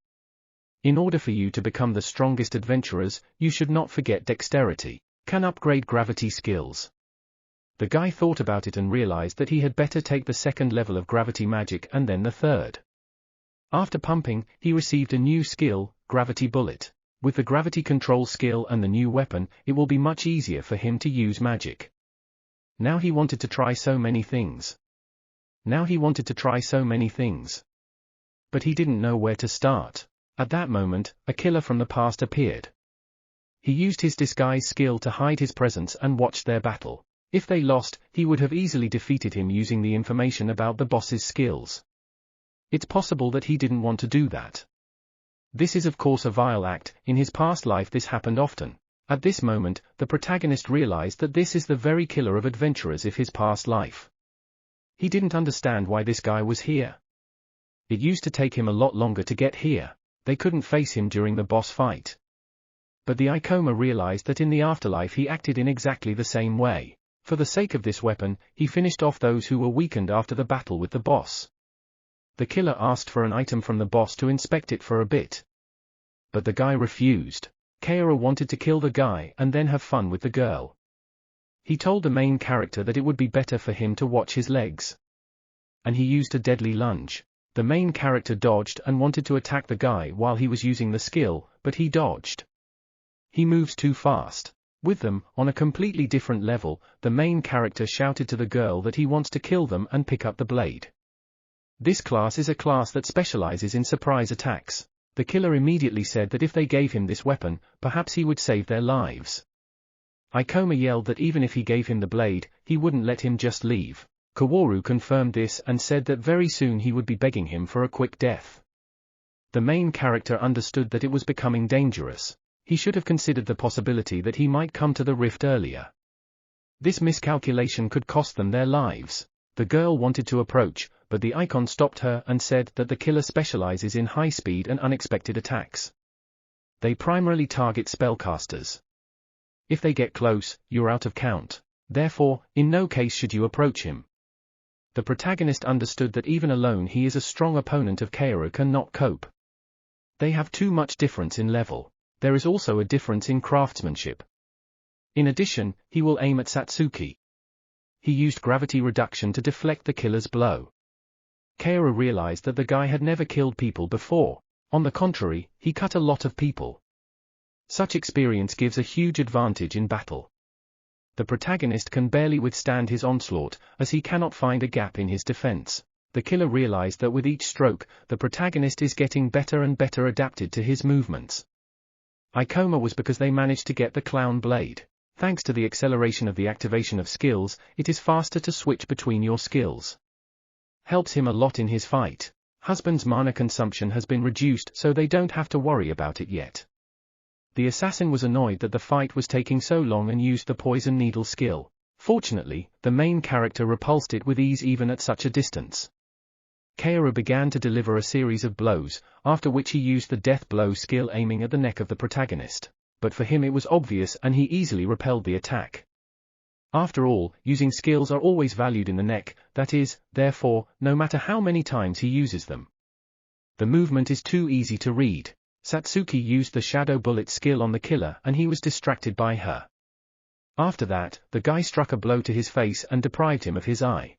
In order for you to become the strongest adventurers, you should not forget dexterity. Can upgrade gravity skills. The guy thought about it and realized that he had better take the second level of gravity magic and then the third. After pumping, he received a new skill, gravity bullet. With the gravity control skill and the new weapon, it will be much easier for him to use magic. Now he wanted to try so many things. But he didn't know where to start. At that moment, a killer from the past appeared. He used his disguise skill to hide his presence and watched their battle. If they lost, he would have easily defeated him using the information about the boss's skills. It's possible that he didn't want to do that. This is of course a vile act. In his past life this happened often. At this moment, the protagonist realized that this is the very killer of adventurers of his past life. He didn't understand why this guy was here. It used to take him a lot longer to get here. They couldn't face him during the boss fight. But the Ikoma realized that in the afterlife he acted in exactly the same way. For the sake of this weapon, he finished off those who were weakened after the battle with the boss. The killer asked for an item from the boss to inspect it for a bit. But the guy refused. Kaoru wanted to kill the guy and then have fun with the girl. He told the main character that it would be better for him to watch his legs. And he used a deadly lunge. The main character dodged and wanted to attack the guy while he was using the skill, but he dodged. He moves too fast. With them, on a completely different level, the main character shouted to the girl that he wants to kill them and pick up the blade. This class is a class that specializes in surprise attacks. The killer immediately said that if they gave him this weapon, perhaps he would save their lives. Ikoma yelled that even if he gave him the blade, he wouldn't let him just leave. Kaworu confirmed this and said that very soon he would be begging him for a quick death. The main character understood that it was becoming dangerous. He should have considered the possibility that he might come to the rift earlier. This miscalculation could cost them their lives. The girl wanted to approach, but the icon stopped her and said that the killer specializes in high speed and unexpected attacks. They primarily target spellcasters. If they get close, you're out of count. Therefore, in no case should you approach him. The protagonist understood that even alone he is a strong opponent of Kaoru cannot cope. They have too much difference in level. There is also a difference in craftsmanship. In addition, he will aim at Satsuki. He used gravity reduction to deflect the killer's blow. Kaoru realized that the guy had never killed people before. On the contrary, he cut a lot of people. Such experience gives a huge advantage in battle. The protagonist can barely withstand his onslaught, as he cannot find a gap in his defense. The killer realized that with each stroke, the protagonist is getting better and better adapted to his movements. Ikoma was because they managed to get the clown blade. Thanks to the acceleration of the activation of skills, it is faster to switch between your skills. Helps him a lot in his fight. Husband's mana consumption has been reduced so they don't have to worry about it yet. The assassin was annoyed that the fight was taking so long and used the poison needle skill. Fortunately, the main character repulsed it with ease even at such a distance. Kaoru began to deliver a series of blows, after which he used the death blow skill aiming at the neck of the protagonist. But for him it was obvious and he easily repelled the attack. After all, using skills are always valued in the neck, that is, therefore, no matter how many times he uses them. The movement is too easy to read. Satsuki used the shadow bullet skill on the killer and he was distracted by her. After that, the guy struck a blow to his face and deprived him of his eye.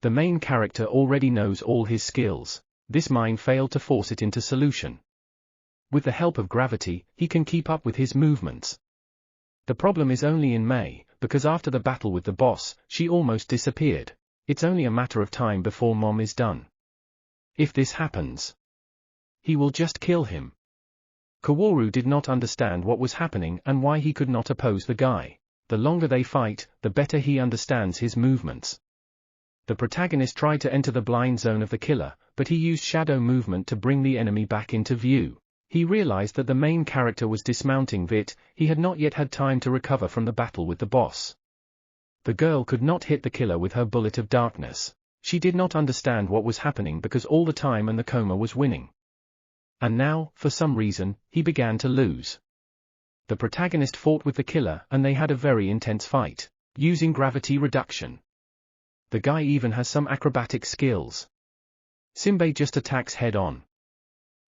The main character already knows all his skills. This mine failed to force it into solution. With the help of gravity, he can keep up with his movements. The problem is only in May, because after the battle with the boss, she almost disappeared. It's only a matter of time before Mom is done. If this happens, he will just kill him. Kaworu did not understand what was happening and why he could not oppose the guy. The longer they fight, the better he understands his movements. The protagonist tried to enter the blind zone of the killer, but he used shadow movement to bring the enemy back into view. He realized that the main character was dismounting Vit, he had not yet had time to recover from the battle with the boss. The girl could not hit the killer with her bullet of darkness. She did not understand what was happening because all the time and the coma was winning. And now, for some reason, he began to lose. The protagonist fought with the killer and they had a very intense fight, using gravity reduction. The guy even has some acrobatic skills. Simbei just attacks head-on.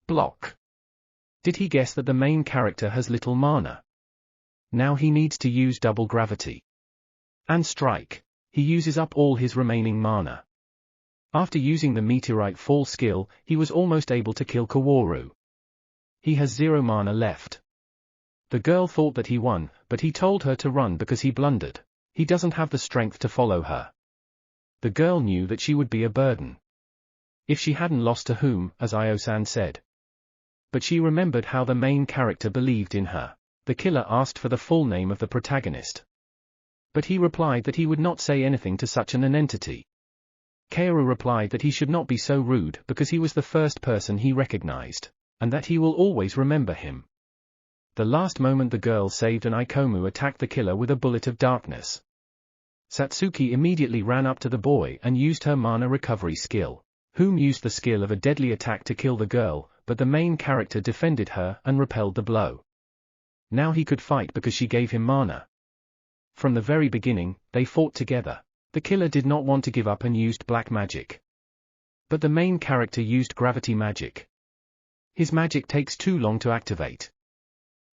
Block. Did he guess that the main character has little mana? Now he needs to use double gravity. And strike. He uses up all his remaining mana. After using the meteorite fall skill, he was almost able to kill Kaworu. He has 0 mana left. The girl thought that he won, but he told her to run because he blundered. He doesn't have the strength to follow her. The girl knew that she would be a burden. If she hadn't lost to whom, as Io-san said. But she remembered how the main character believed in her. The killer asked for the full name of the protagonist. But he replied that he would not say anything to such an entity. Kaoru replied that he should not be so rude because he was the first person he recognized, and that he will always remember him. The last moment the girl saved and Ikomu attacked the killer with a bullet of darkness. Satsuki immediately ran up to the boy and used her mana recovery skill. Whom used the skill of a deadly attack to kill the girl, but the main character defended her and repelled the blow. Now he could fight because she gave him mana. From the very beginning, they fought together. The killer did not want to give up and used black magic. But the main character used gravity magic. His magic takes too long to activate.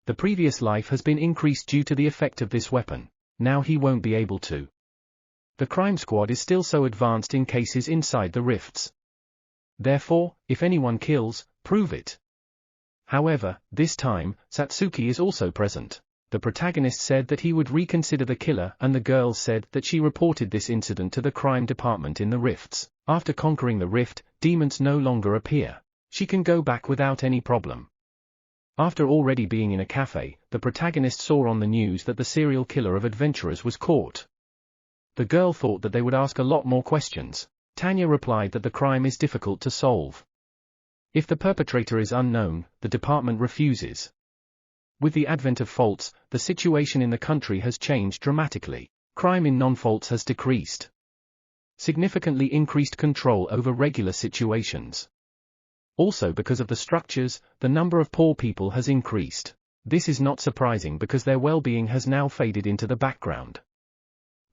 The previous life has been increased due to the effect of this weapon. Now he won't be able to. The crime squad is still so advanced in cases inside the rifts. Therefore, if anyone kills, prove it. However, this time, Satsuki is also present. The protagonist said that he would reconsider the killer and the girl said that she reported this incident to the crime department in the rifts. After conquering the rift, demons no longer appear. She can go back without any problem. After already being in a cafe, the protagonist saw on the news that the serial killer of adventurers was caught. The girl thought that they would ask a lot more questions. Tanya replied that the crime is difficult to solve. If the perpetrator is unknown, the department refuses. With the advent of faults, the situation in the country has changed dramatically. Crime in non-faults has decreased. Significantly increased control over regular situations. Also because of the structures, the number of poor people has increased. This is not surprising because their well-being has now faded into the background.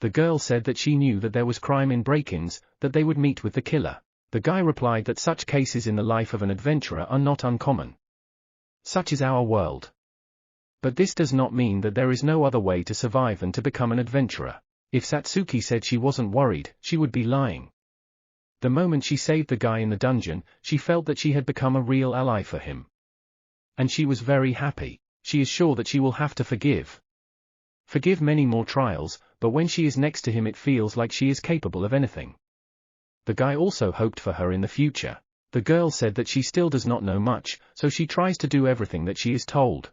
The girl said that she knew that there was crime in break-ins, that they would meet with the killer. The guy replied that such cases in the life of an adventurer are not uncommon. Such is our world. But this does not mean that there is no other way to survive than to become an adventurer. If Satsuki said she wasn't worried, she would be lying. The moment she saved the guy in the dungeon, she felt that she had become a real ally for him. And she was very happy. She is sure that she will have to forgive. Forgive many more trials, but when she is next to him it feels like she is capable of anything. The guy also hoped for her in the future. The girl said that she still does not know much, so she tries to do everything that she is told.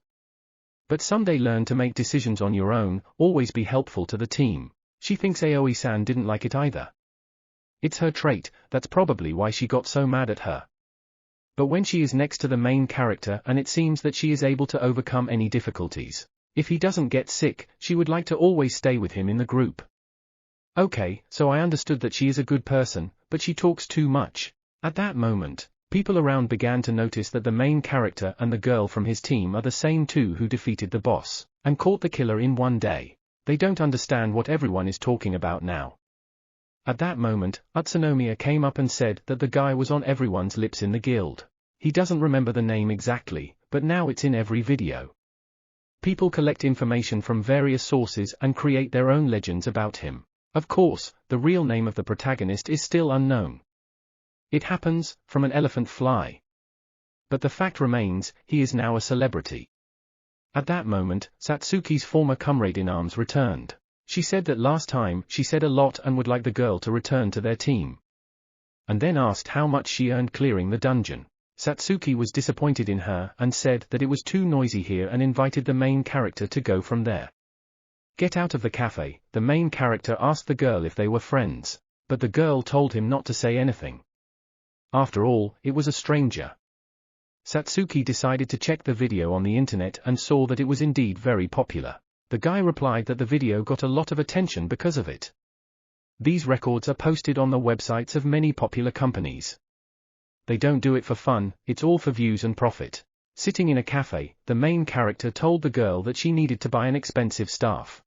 But someday learn to make decisions on your own, always be helpful to the team. She thinks Aoi-san didn't like it either. It's her trait, that's probably why she got so mad at her. But when she is next to the main character and it seems that she is able to overcome any difficulties. If he doesn't get sick, she would like to always stay with him in the group. Okay, so I understood that she is a good person, but she talks too much. At that moment, people around began to notice that the main character and the girl from his team are the same two who defeated the boss, and caught the killer in one day. They don't understand what everyone is talking about now. At that moment, Utsunomiya came up and said that the guy was on everyone's lips in the guild. He doesn't remember the name exactly, but now it's in every video. People collect information from various sources and create their own legends about him. Of course, the real name of the protagonist is still unknown. It happens, from an elephant fly. But the fact remains, he is now a celebrity. At that moment, Satsuki's former comrade-in-arms returned. She said that last time she said a lot and would like the girl to return to their team. And then asked how much she earned clearing the dungeon. Satsuki was disappointed in her and said that it was too noisy here and invited the main character to go from there. Get out of the cafe, the main character asked the girl if they were friends, but the girl told him not to say anything. After all, it was a stranger. Satsuki decided to check the video on the internet and saw that it was indeed very popular. The guy replied that the video got a lot of attention because of it. These records are posted on the websites of many popular companies. They don't do it for fun, it's all for views and profit. Sitting in a cafe, the main character told the girl that she needed to buy an expensive staff.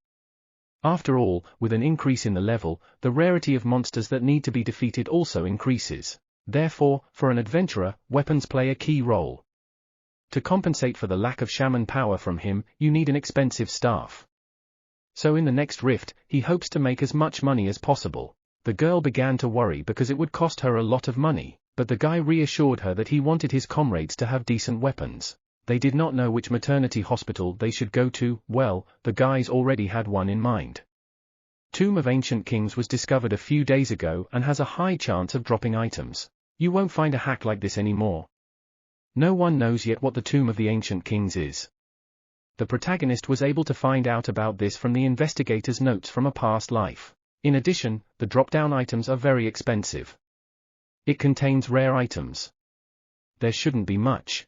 After all, with an increase in the level, the rarity of monsters that need to be defeated also increases. Therefore, for an adventurer, weapons play a key role. To compensate for the lack of shaman power from him, you need an expensive staff. So in the next rift, he hopes to make as much money as possible. The girl began to worry because it would cost her a lot of money, but the guy reassured her that he wanted his comrades to have decent weapons. They did not know which maternity hospital they should go to. Well, the guys already had one in mind. Tomb of Ancient Kings was discovered a few days ago and has a high chance of dropping items. You won't find a hack like this anymore. No one knows yet what the Tomb of the Ancient Kings is. The protagonist was able to find out about this from the investigator's notes from a past life. In addition, the drop-down items are very expensive. It contains rare items. There shouldn't be much.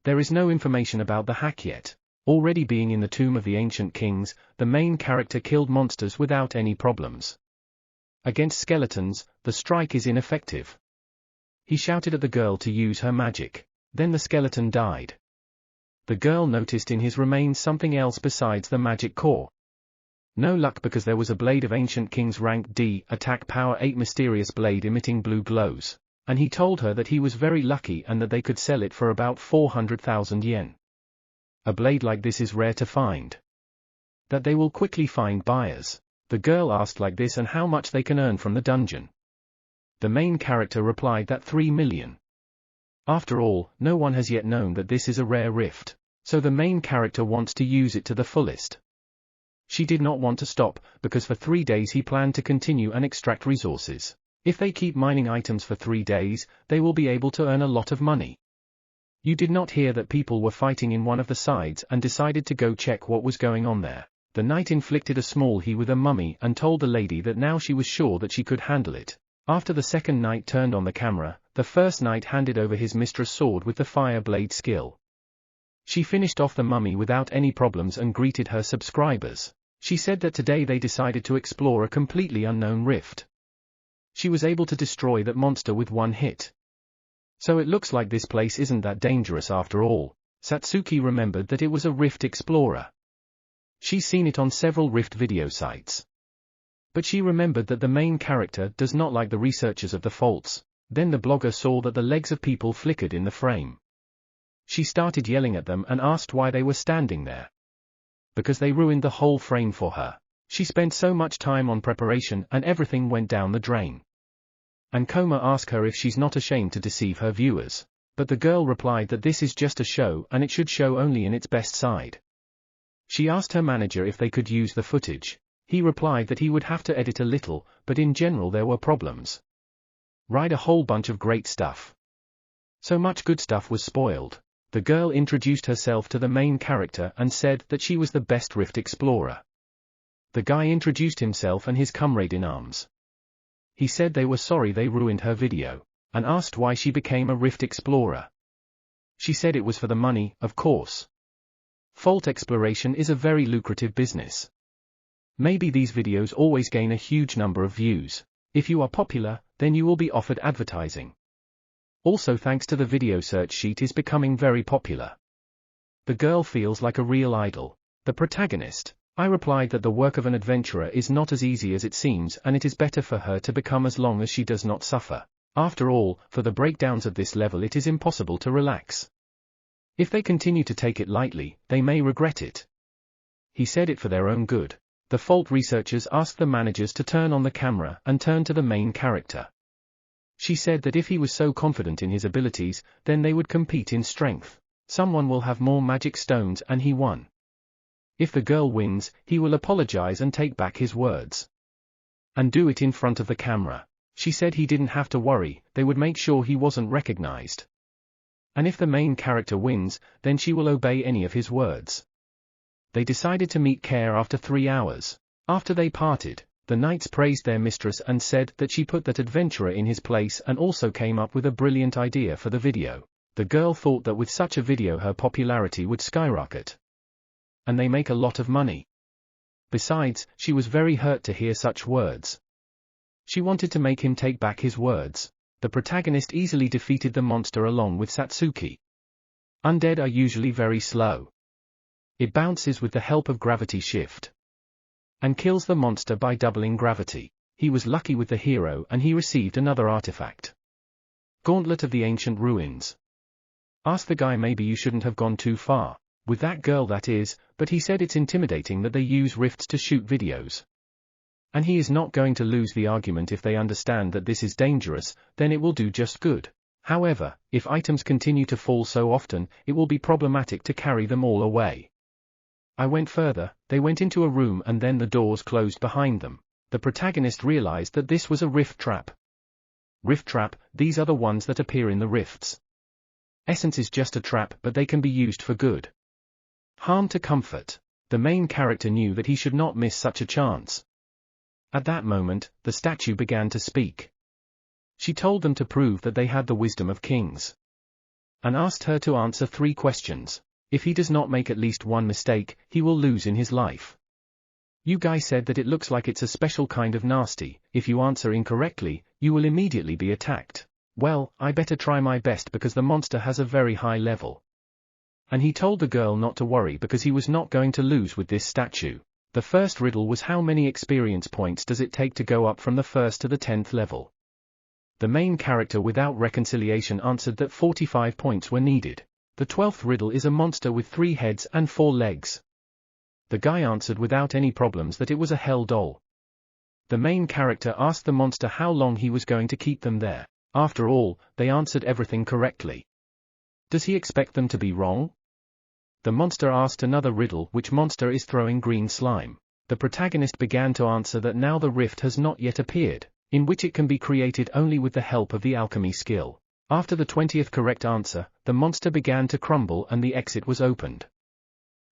There is no information about the hack yet. Already being in the Tomb of the Ancient Kings, the main character killed monsters without any problems. Against skeletons, the strike is ineffective. He shouted at the girl to use her magic. Then the skeleton died. The girl noticed in his remains something else besides the magic core. No luck, because there was a blade of Ancient Kings rank D, attack power 8 mysterious blade emitting blue glows. And he told her that he was very lucky and that they could sell it for about 400,000 yen. A blade like this is rare to find. That they will quickly find buyers. The girl asked like this and how much they can earn from the dungeon. The main character replied that 3 million. After all, no one has yet known that this is a rare rift, so the main character wants to use it to the fullest. She did not want to stop, because for 3 days he planned to continue and extract resources. If they keep mining items for 3 days, they will be able to earn a lot of money. You did not hear that people were fighting in one of the sides and decided to go check what was going on there. The knight inflicted a small he with a mummy and told the lady that now she was sure that she could handle it. After the second knight turned on the camera, the first knight handed over his mistress' sword with the fire blade skill. She finished off the mummy without any problems and greeted her subscribers. She said that today they decided to explore a completely unknown rift. She was able to destroy that monster with one hit. So it looks like this place isn't that dangerous after all. Satsuki remembered that it was a Rift Explorer. She's seen it on several Rift video sites. But she remembered that the main character does not like the researchers of the faults. Then the blogger saw that the legs of people flickered in the frame. She started yelling at them and asked why they were standing there. Because they ruined the whole frame for her. She spent so much time on preparation and everything went down the drain. And Koma asked her if she's not ashamed to deceive her viewers. But the girl replied that this is just a show and it should show only in its best side. She asked her manager if they could use the footage. He replied that he would have to edit a little, but in general there were problems. Right, a whole bunch of great stuff. So much good stuff was spoiled. The girl introduced herself to the main character and said that she was the best Rift Explorer. The guy introduced himself and his comrade in arms. He said they were sorry they ruined her video, and asked why she became a Rift Explorer. She said it was for the money, of course. Fault exploration is a very lucrative business. Maybe these videos always gain a huge number of views. If you are popular, then you will be offered advertising. Also, thanks to the video search sheet is becoming very popular. The girl feels like a real idol. The protagonist. I replied that the work of an adventurer is not as easy as it seems and it is better for her to become as long as she does not suffer. After all, for the breakdowns of this level it is impossible to relax. If they continue to take it lightly, they may regret it. He said it for their own good. The fault researchers asked the managers to turn on the camera and turn to the main character. She said that if he was so confident in his abilities, then they would compete in strength. Someone will have more magic stones and he won. If the girl wins, he will apologize and take back his words. And do it in front of the camera. She said he didn't have to worry, they would make sure he wasn't recognized. And if the main character wins, then she will obey any of his words. They decided to meet Care after 3 hours. After they parted, the knights praised their mistress and said that she put that adventurer in his place and also came up with a brilliant idea for the video. The girl thought that with such a video her popularity would skyrocket. And they make a lot of money. Besides, she was very hurt to hear such words. She wanted to make him take back his words. The protagonist easily defeated the monster along with Satsuki. Undead are usually very slow. It bounces with the help of gravity shift. And kills the monster by doubling gravity. He was lucky with the hero and he received another artifact. Gauntlet of the Ancient Ruins. Asked the guy maybe you shouldn't have gone too far. With that girl that is, but he said it's intimidating that they use rifts to shoot videos. And he is not going to lose the argument if they understand that this is dangerous, then it will do just good. However, if items continue to fall so often, it will be problematic to carry them all away. I went further. They went into a room and then the doors closed behind them. The protagonist realized that this was a rift trap. Rift trap, these are the ones that appear in the rifts. Essence is just a trap, but they can be used for good. Harm to comfort. The main character knew that he should not miss such a chance. At that moment, the statue began to speak. She told them to prove that they had the wisdom of kings. And asked her to answer 3 questions. If he does not make at least one mistake, he will lose in his life. You guy said that it looks like it's a special kind of nasty. If you answer incorrectly, you will immediately be attacked. Well, I better try my best because the monster has a very high level. And he told the girl not to worry because he was not going to lose with this statue. The first riddle was how many experience points does it take to go up from the 1st to the 10th level. The main character without reconciliation answered that 45 points were needed. The 12th riddle is a monster with 3 heads and 4 legs. The guy answered without any problems that it was a hell doll. The main character asked the monster how long he was going to keep them there. After all, they answered everything correctly. Does he expect them to be wrong? The monster asked another riddle, which monster is throwing green slime. The protagonist began to answer that now the rift has not yet appeared, in which it can be created only with the help of the alchemy skill. After the 20th correct answer, the monster began to crumble and the exit was opened.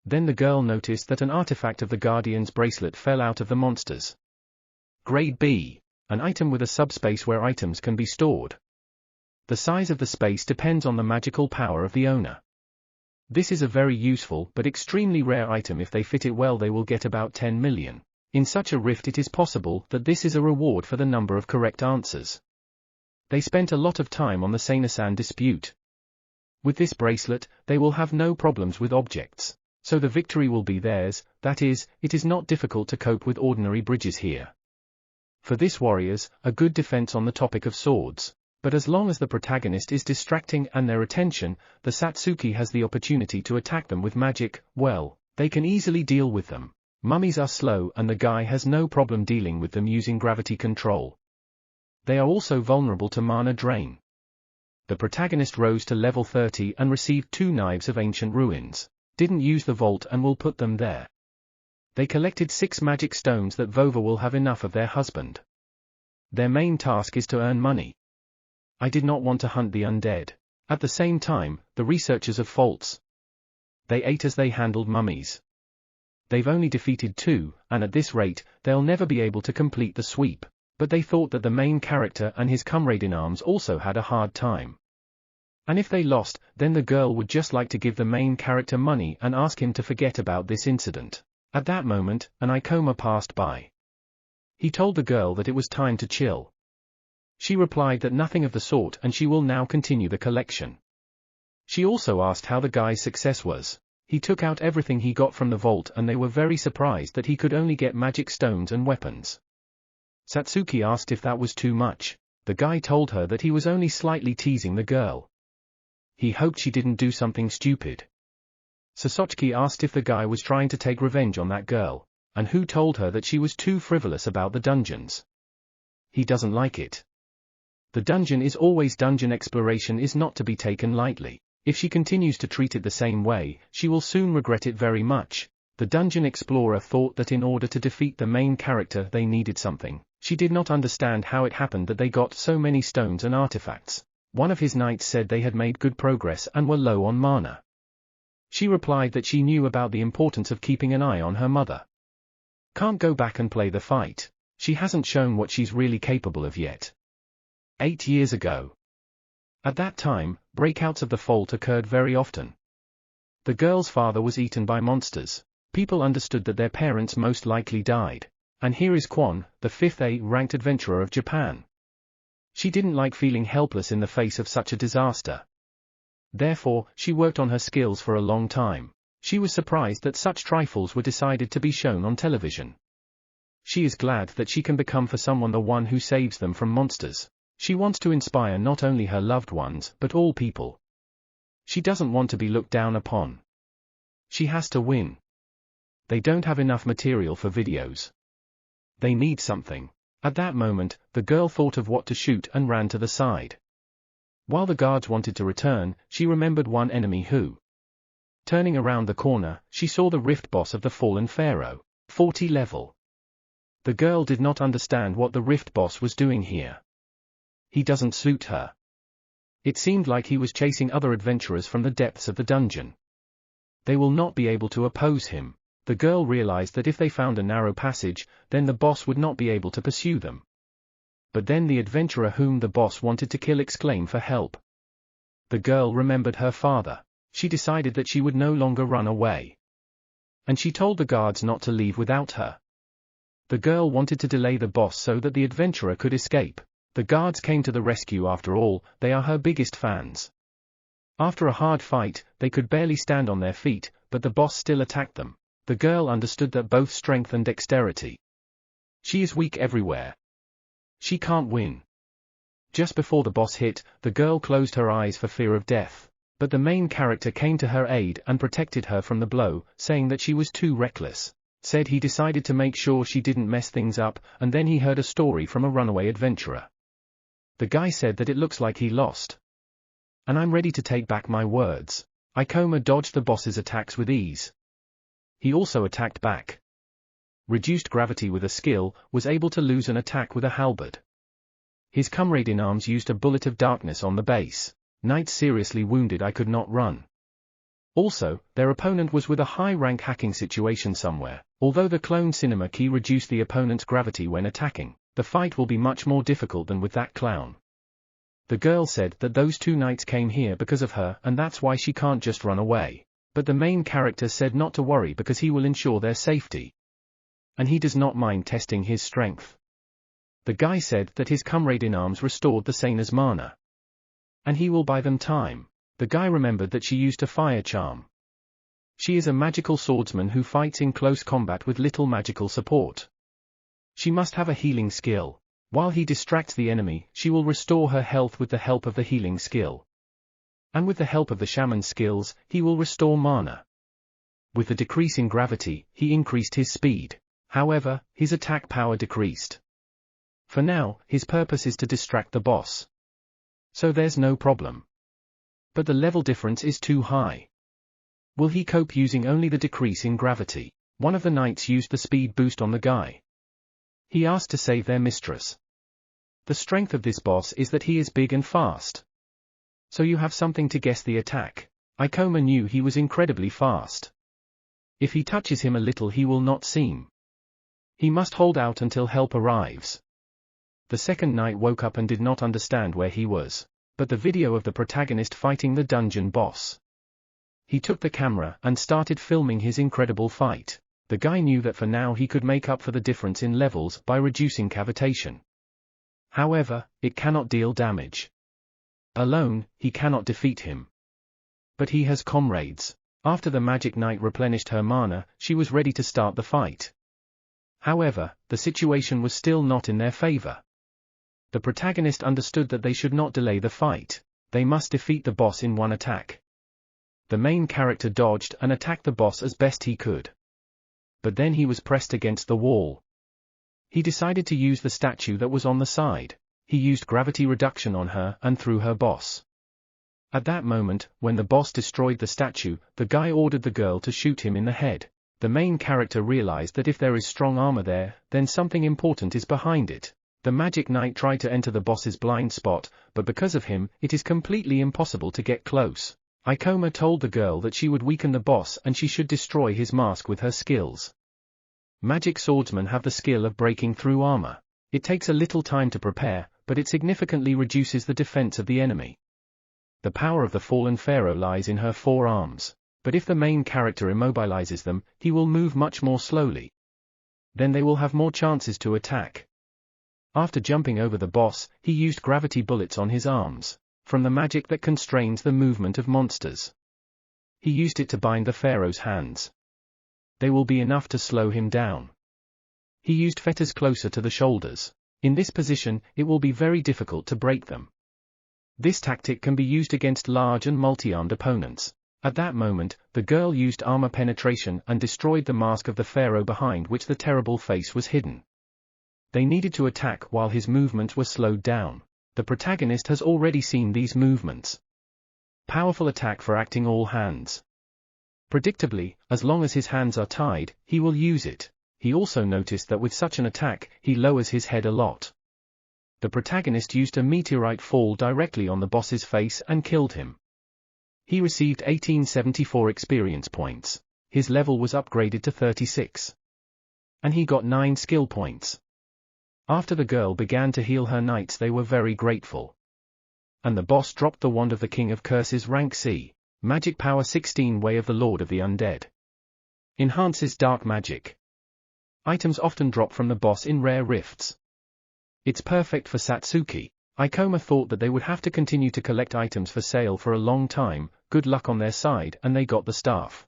Then the girl noticed that an artifact of the Guardian's bracelet fell out of the monsters. Grade B. An item with a subspace where items can be stored. The size of the space depends on the magical power of the owner. This is a very useful but extremely rare item. If they fit it well, they will get about 10 million. In such a rift it is possible that this is a reward for the number of correct answers. They spent a lot of time on the Seinasan dispute. With this bracelet, they will have no problems with objects. So the victory will be theirs. That is, it is not difficult to cope with ordinary bridges here. For this warriors, a good defense on the topic of swords. But as long as the protagonist is distracting and their attention, the Satsuki has the opportunity to attack them with magic. Well, they can easily deal with them. Mummies are slow and the guy has no problem dealing with them using gravity control. They are also vulnerable to mana drain. The protagonist rose to level 30 and received 2 knives of ancient ruins. Didn't use the vault and will put them there. They collected 6 magic stones that Vova will have enough of their husband. Their main task is to earn money. I did not want to hunt the undead. At the same time, the researchers of faults. They ate as they handled mummies. They've only defeated 2, and at this rate, they'll never be able to complete the sweep. But they thought that the main character and his comrade in arms also had a hard time. And if they lost, then the girl would just like to give the main character money and ask him to forget about this incident. At that moment, an Ikoma passed by. He told the girl that it was time to chill. She replied that nothing of the sort and she will now continue the collection. She also asked how the guy's success was. He took out everything he got from the vault and they were very surprised that he could only get magic stones and weapons. Satsuki asked if that was too much. The guy told her that he was only slightly teasing the girl. He hoped she didn't do something stupid. Sasotsuki asked if the guy was trying to take revenge on that girl, and who told her that she was too frivolous about the dungeons. He doesn't like it. The dungeon is always dungeon exploration is not to be taken lightly. If she continues to treat it the same way, she will soon regret it very much. The dungeon explorer thought that in order to defeat the main character they needed something. She did not understand how it happened that they got so many stones and artifacts. One of his knights said they had made good progress and were low on mana. She replied that she knew about the importance of keeping an eye on her mother. Can't go back and play the fight. She hasn't shown what she's really capable of yet. 8 years ago. At that time, breakouts of the fault occurred very often. The girl's father was eaten by monsters. People understood that their parents most likely died. And here is Kwon, the 5th A-ranked adventurer of Japan. She didn't like feeling helpless in the face of such a disaster. Therefore, she worked on her skills for a long time. She was surprised that such trifles were decided to be shown on television. She is glad that she can become for someone the one who saves them from monsters. She wants to inspire not only her loved ones, but all people. She doesn't want to be looked down upon. She has to win. They don't have enough material for videos. They need something. At that moment, the girl thought of what to shoot and ran to the side. While the guards wanted to return, she remembered one enemy who. Turning around the corner, she saw the rift boss of the fallen pharaoh, 40 level. The girl did not understand what the rift boss was doing here. He doesn't suit her. It seemed like he was chasing other adventurers from the depths of the dungeon. They will not be able to oppose him. The girl realized that if they found a narrow passage, then the boss would not be able to pursue them. But then the adventurer whom the boss wanted to kill exclaimed for help. The girl remembered her father. She decided that she would no longer run away. And she told the guards not to leave without her. The girl wanted to delay the boss so that the adventurer could escape. The guards came to the rescue after all, they are her biggest fans. After a hard fight, they could barely stand on their feet, but the boss still attacked them. The girl understood that both strength and dexterity. She is weak everywhere. She can't win. Just before the boss hit, the girl closed her eyes for fear of death. But the main character came to her aid and protected her from the blow, saying that she was too reckless. Said he decided to make sure she didn't mess things up, and then he heard a story from a runaway adventurer. The guy said that it looks like he lost. And I'm ready to take back my words. Ikoma dodged the boss's attacks with ease. He also attacked back. Reduced gravity with a skill, was able to lose an attack with a halberd. His comrade in arms used a bullet of darkness on the base. Knight seriously wounded. I could not run. Also, their opponent was with a high-rank hacking situation somewhere. Although the clone cinema key reduced the opponent's gravity when attacking, the fight will be much more difficult than with that clown. The girl said that those two knights came here because of her and that's why she can't just run away. But the main character said not to worry because he will ensure their safety. And he does not mind testing his strength. The guy said that his comrade in arms restored the Seina's mana. And he will buy them time. The guy remembered that she used a fire charm. She is a magical swordsman who fights in close combat with little magical support. She must have a healing skill. While he distracts the enemy, she will restore her health with the help of the healing skill. And with the help of the shaman's skills, he will restore mana. With the decrease in gravity, he increased his speed. However, his attack power decreased. For now, his purpose is to distract the boss. So there's no problem. But the level difference is too high. Will he cope using only the decrease in gravity? One of the knights used the speed boost on the guy. He asked to save their mistress. The strength of this boss is that he is big and fast. So you have something to guess the attack. Ikoma knew he was incredibly fast. If he touches him a little he will not seem. He must hold out until help arrives. The second knight woke up and did not understand where he was. But the video of the protagonist fighting the dungeon boss. He took the camera and started filming his incredible fight. The guy knew that for now he could make up for the difference in levels by reducing cavitation. However, it cannot deal damage. Alone, he cannot defeat him. But he has comrades. After the magic knight replenished her mana, she was ready to start the fight. However, the situation was still not in their favor. The protagonist understood that they should not delay the fight. They must defeat the boss in one attack. The main character dodged and attacked the boss as best he could. But then he was pressed against the wall. He decided to use the statue that was on the side. He used gravity reduction on her and threw her boss. At that moment, when the boss destroyed the statue, the guy ordered the girl to shoot him in the head. The main character realized that if there is strong armor there, then something important is behind it. The magic knight tried to enter the boss's blind spot, but because of him, it is completely impossible to get close. Ikoma told the girl that she would weaken the boss and she should destroy his mask with her skills. Magic swordsmen have the skill of breaking through armor. It takes a little time to prepare, but it significantly reduces the defense of the enemy. The power of the fallen pharaoh lies in her forearms, but if the main character immobilizes them, he will move much more slowly. Then they will have more chances to attack. After jumping over the boss, he used gravity bullets on his arms, from the magic that constrains the movement of monsters. He used it to bind the pharaoh's hands. They will be enough to slow him down. He used fetters closer to the shoulders. In this position, it will be very difficult to break them. This tactic can be used against large and multi-armed opponents. At that moment, the girl used armor penetration and destroyed the mask of the pharaoh behind which the terrible face was hidden. They needed to attack while his movements were slowed down. The protagonist has already seen these movements. Powerful attack for acting all hands. Predictably, as long as his hands are tied, he will use it. He also noticed that with such an attack, he lowers his head a lot. The protagonist used a meteorite fall directly on the boss's face and killed him. He received 1874 experience points. His level was upgraded to 36. And he got 9 skill points. After the girl began to heal her knights, they were very grateful. And the boss dropped the wand of the King of Curses rank C. Magic power 16 Way of the Lord of the Undead. Enhances dark magic. Items often drop from the boss in rare rifts. It's perfect for Satsuki. Ikoma thought that they would have to continue to collect items for sale for a long time. Good luck on their side, and they got the staff.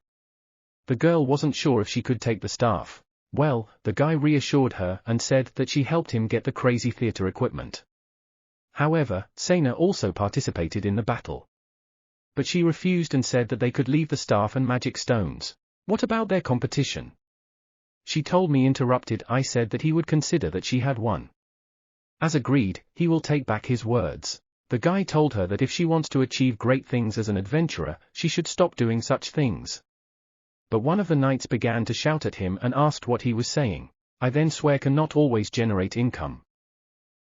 The girl wasn't sure if she could take the staff. Well, the guy reassured her and said that she helped him get the crazy theater equipment. However, Seina also participated in the battle. But she refused and said that they could leave the staff and magic stones. What about their competition? She told me interrupted. I said that he would consider that she had won. As agreed, he will take back his words. The guy told her that if she wants to achieve great things as an adventurer, she should stop doing such things. But one of the knights began to shout at him and asked what he was saying. I then swear cannot always generate income.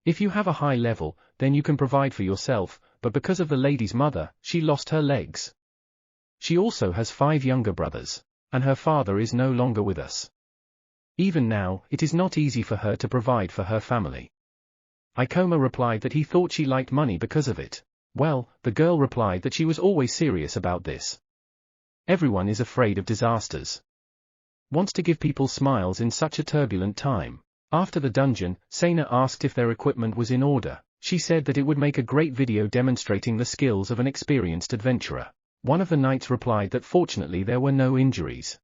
If you have a high level, then you can provide for yourself, but because of the lady's mother, she lost her legs. She also has 5 younger brothers. And her father is no longer with us. Even now, it is not easy for her to provide for her family. Ikoma replied that he thought she liked money because of it. Well, the girl replied that she was always serious about this. Everyone is afraid of disasters. Wants to give people smiles in such a turbulent time. After the dungeon, Seina asked if their equipment was in order. She said that it would make a great video demonstrating the skills of an experienced adventurer. One of the knights replied that fortunately there were no injuries.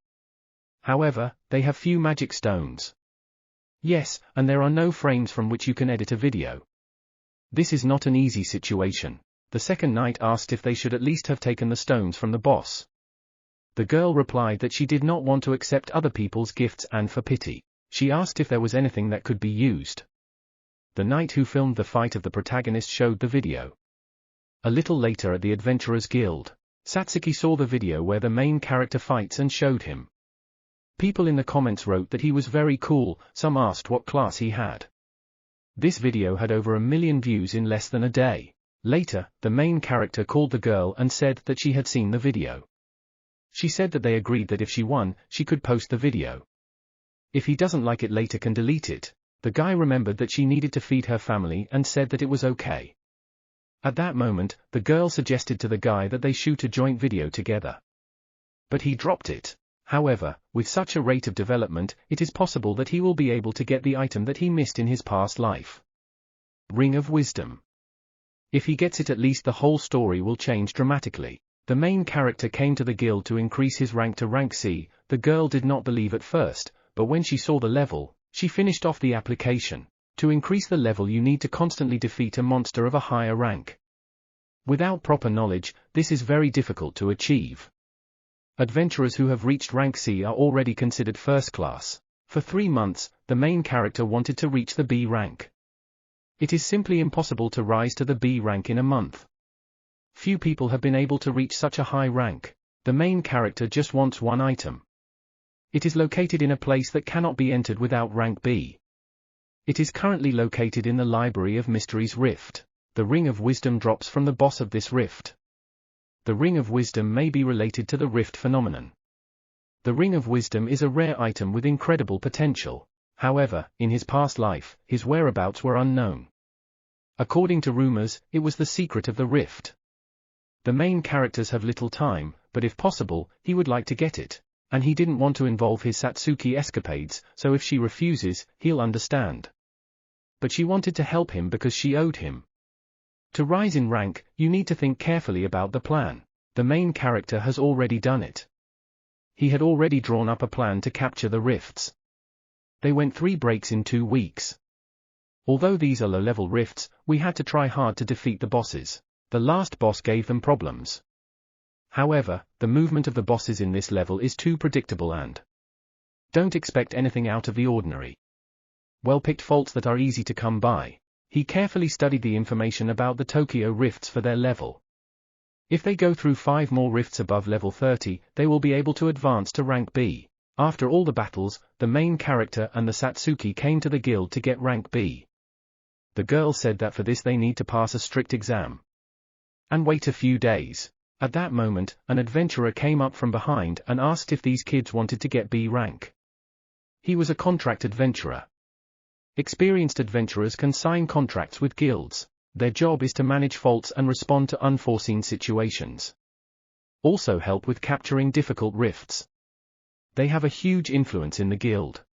However, they have few magic stones. Yes, and there are no frames from which you can edit a video. This is not an easy situation. The second knight asked if they should at least have taken the stones from the boss. The girl replied that she did not want to accept other people's gifts and for pity, she asked if there was anything that could be used. The knight who filmed the fight of the protagonist showed the video. A little later at the Adventurers Guild, Satsuki saw the video where the main character fights and showed him. People in the comments wrote that he was very cool, some asked what class he had. This video had over 1 million views in less than a day. Later, the main character called the girl and said that she had seen the video. She said that they agreed that if she won, she could post the video. If he doesn't like it later can delete it. The guy remembered that she needed to feed her family and said that it was okay. At that moment, the girl suggested to the guy that they shoot a joint video together. But he dropped it. However, with such a rate of development, it is possible that he will be able to get the item that he missed in his past life. Ring of Wisdom. If he gets it, at least the whole story will change dramatically. The main character came to the guild to increase his rank to rank C. The girl did not believe at first, but when she saw the level, she finished off the application. To increase the level you need to constantly defeat a monster of a higher rank. Without proper knowledge, this is very difficult to achieve. Adventurers who have reached rank C are already considered first class. For 3 months, the main character wanted to reach the B rank. It is simply impossible to rise to the B rank in a month. Few people have been able to reach such a high rank. The main character just wants one item. It is located in a place that cannot be entered without rank B. It is currently located in the Library of Mysteries Rift. The Ring of Wisdom drops from the boss of this rift. The Ring of Wisdom may be related to the rift phenomenon. The Ring of Wisdom is a rare item with incredible potential. However, in his past life, his whereabouts were unknown. According to rumors, it was the secret of the rift. The main characters have little time, but if possible, he would like to get it. And he didn't want to involve his Satsuki escapades, so if she refuses, he'll understand. But she wanted to help him because she owed him. To rise in rank, you need to think carefully about the plan. The main character has already done it. He had already drawn up a plan to capture the rifts. They went 3 breaks in 2 weeks. Although these are low-level rifts, we had to try hard to defeat the bosses. The last boss gave them problems. However, the movement of the bosses in this level is too predictable and don't expect anything out of the ordinary. Well-picked faults that are easy to come by. He carefully studied the information about the Tokyo rifts for their level. If they go through 5 more rifts above level 30, they will be able to advance to rank B. After all the battles, the main character and the Satsuki came to the guild to get rank B. The girl said that for this they need to pass a strict exam and wait a few days. At that moment, an adventurer came up from behind and asked if these kids wanted to get B rank. He was a contract adventurer. Experienced adventurers can sign contracts with guilds. Their job is to manage faults and respond to unforeseen situations. Also help with capturing difficult rifts. They have a huge influence in the guild.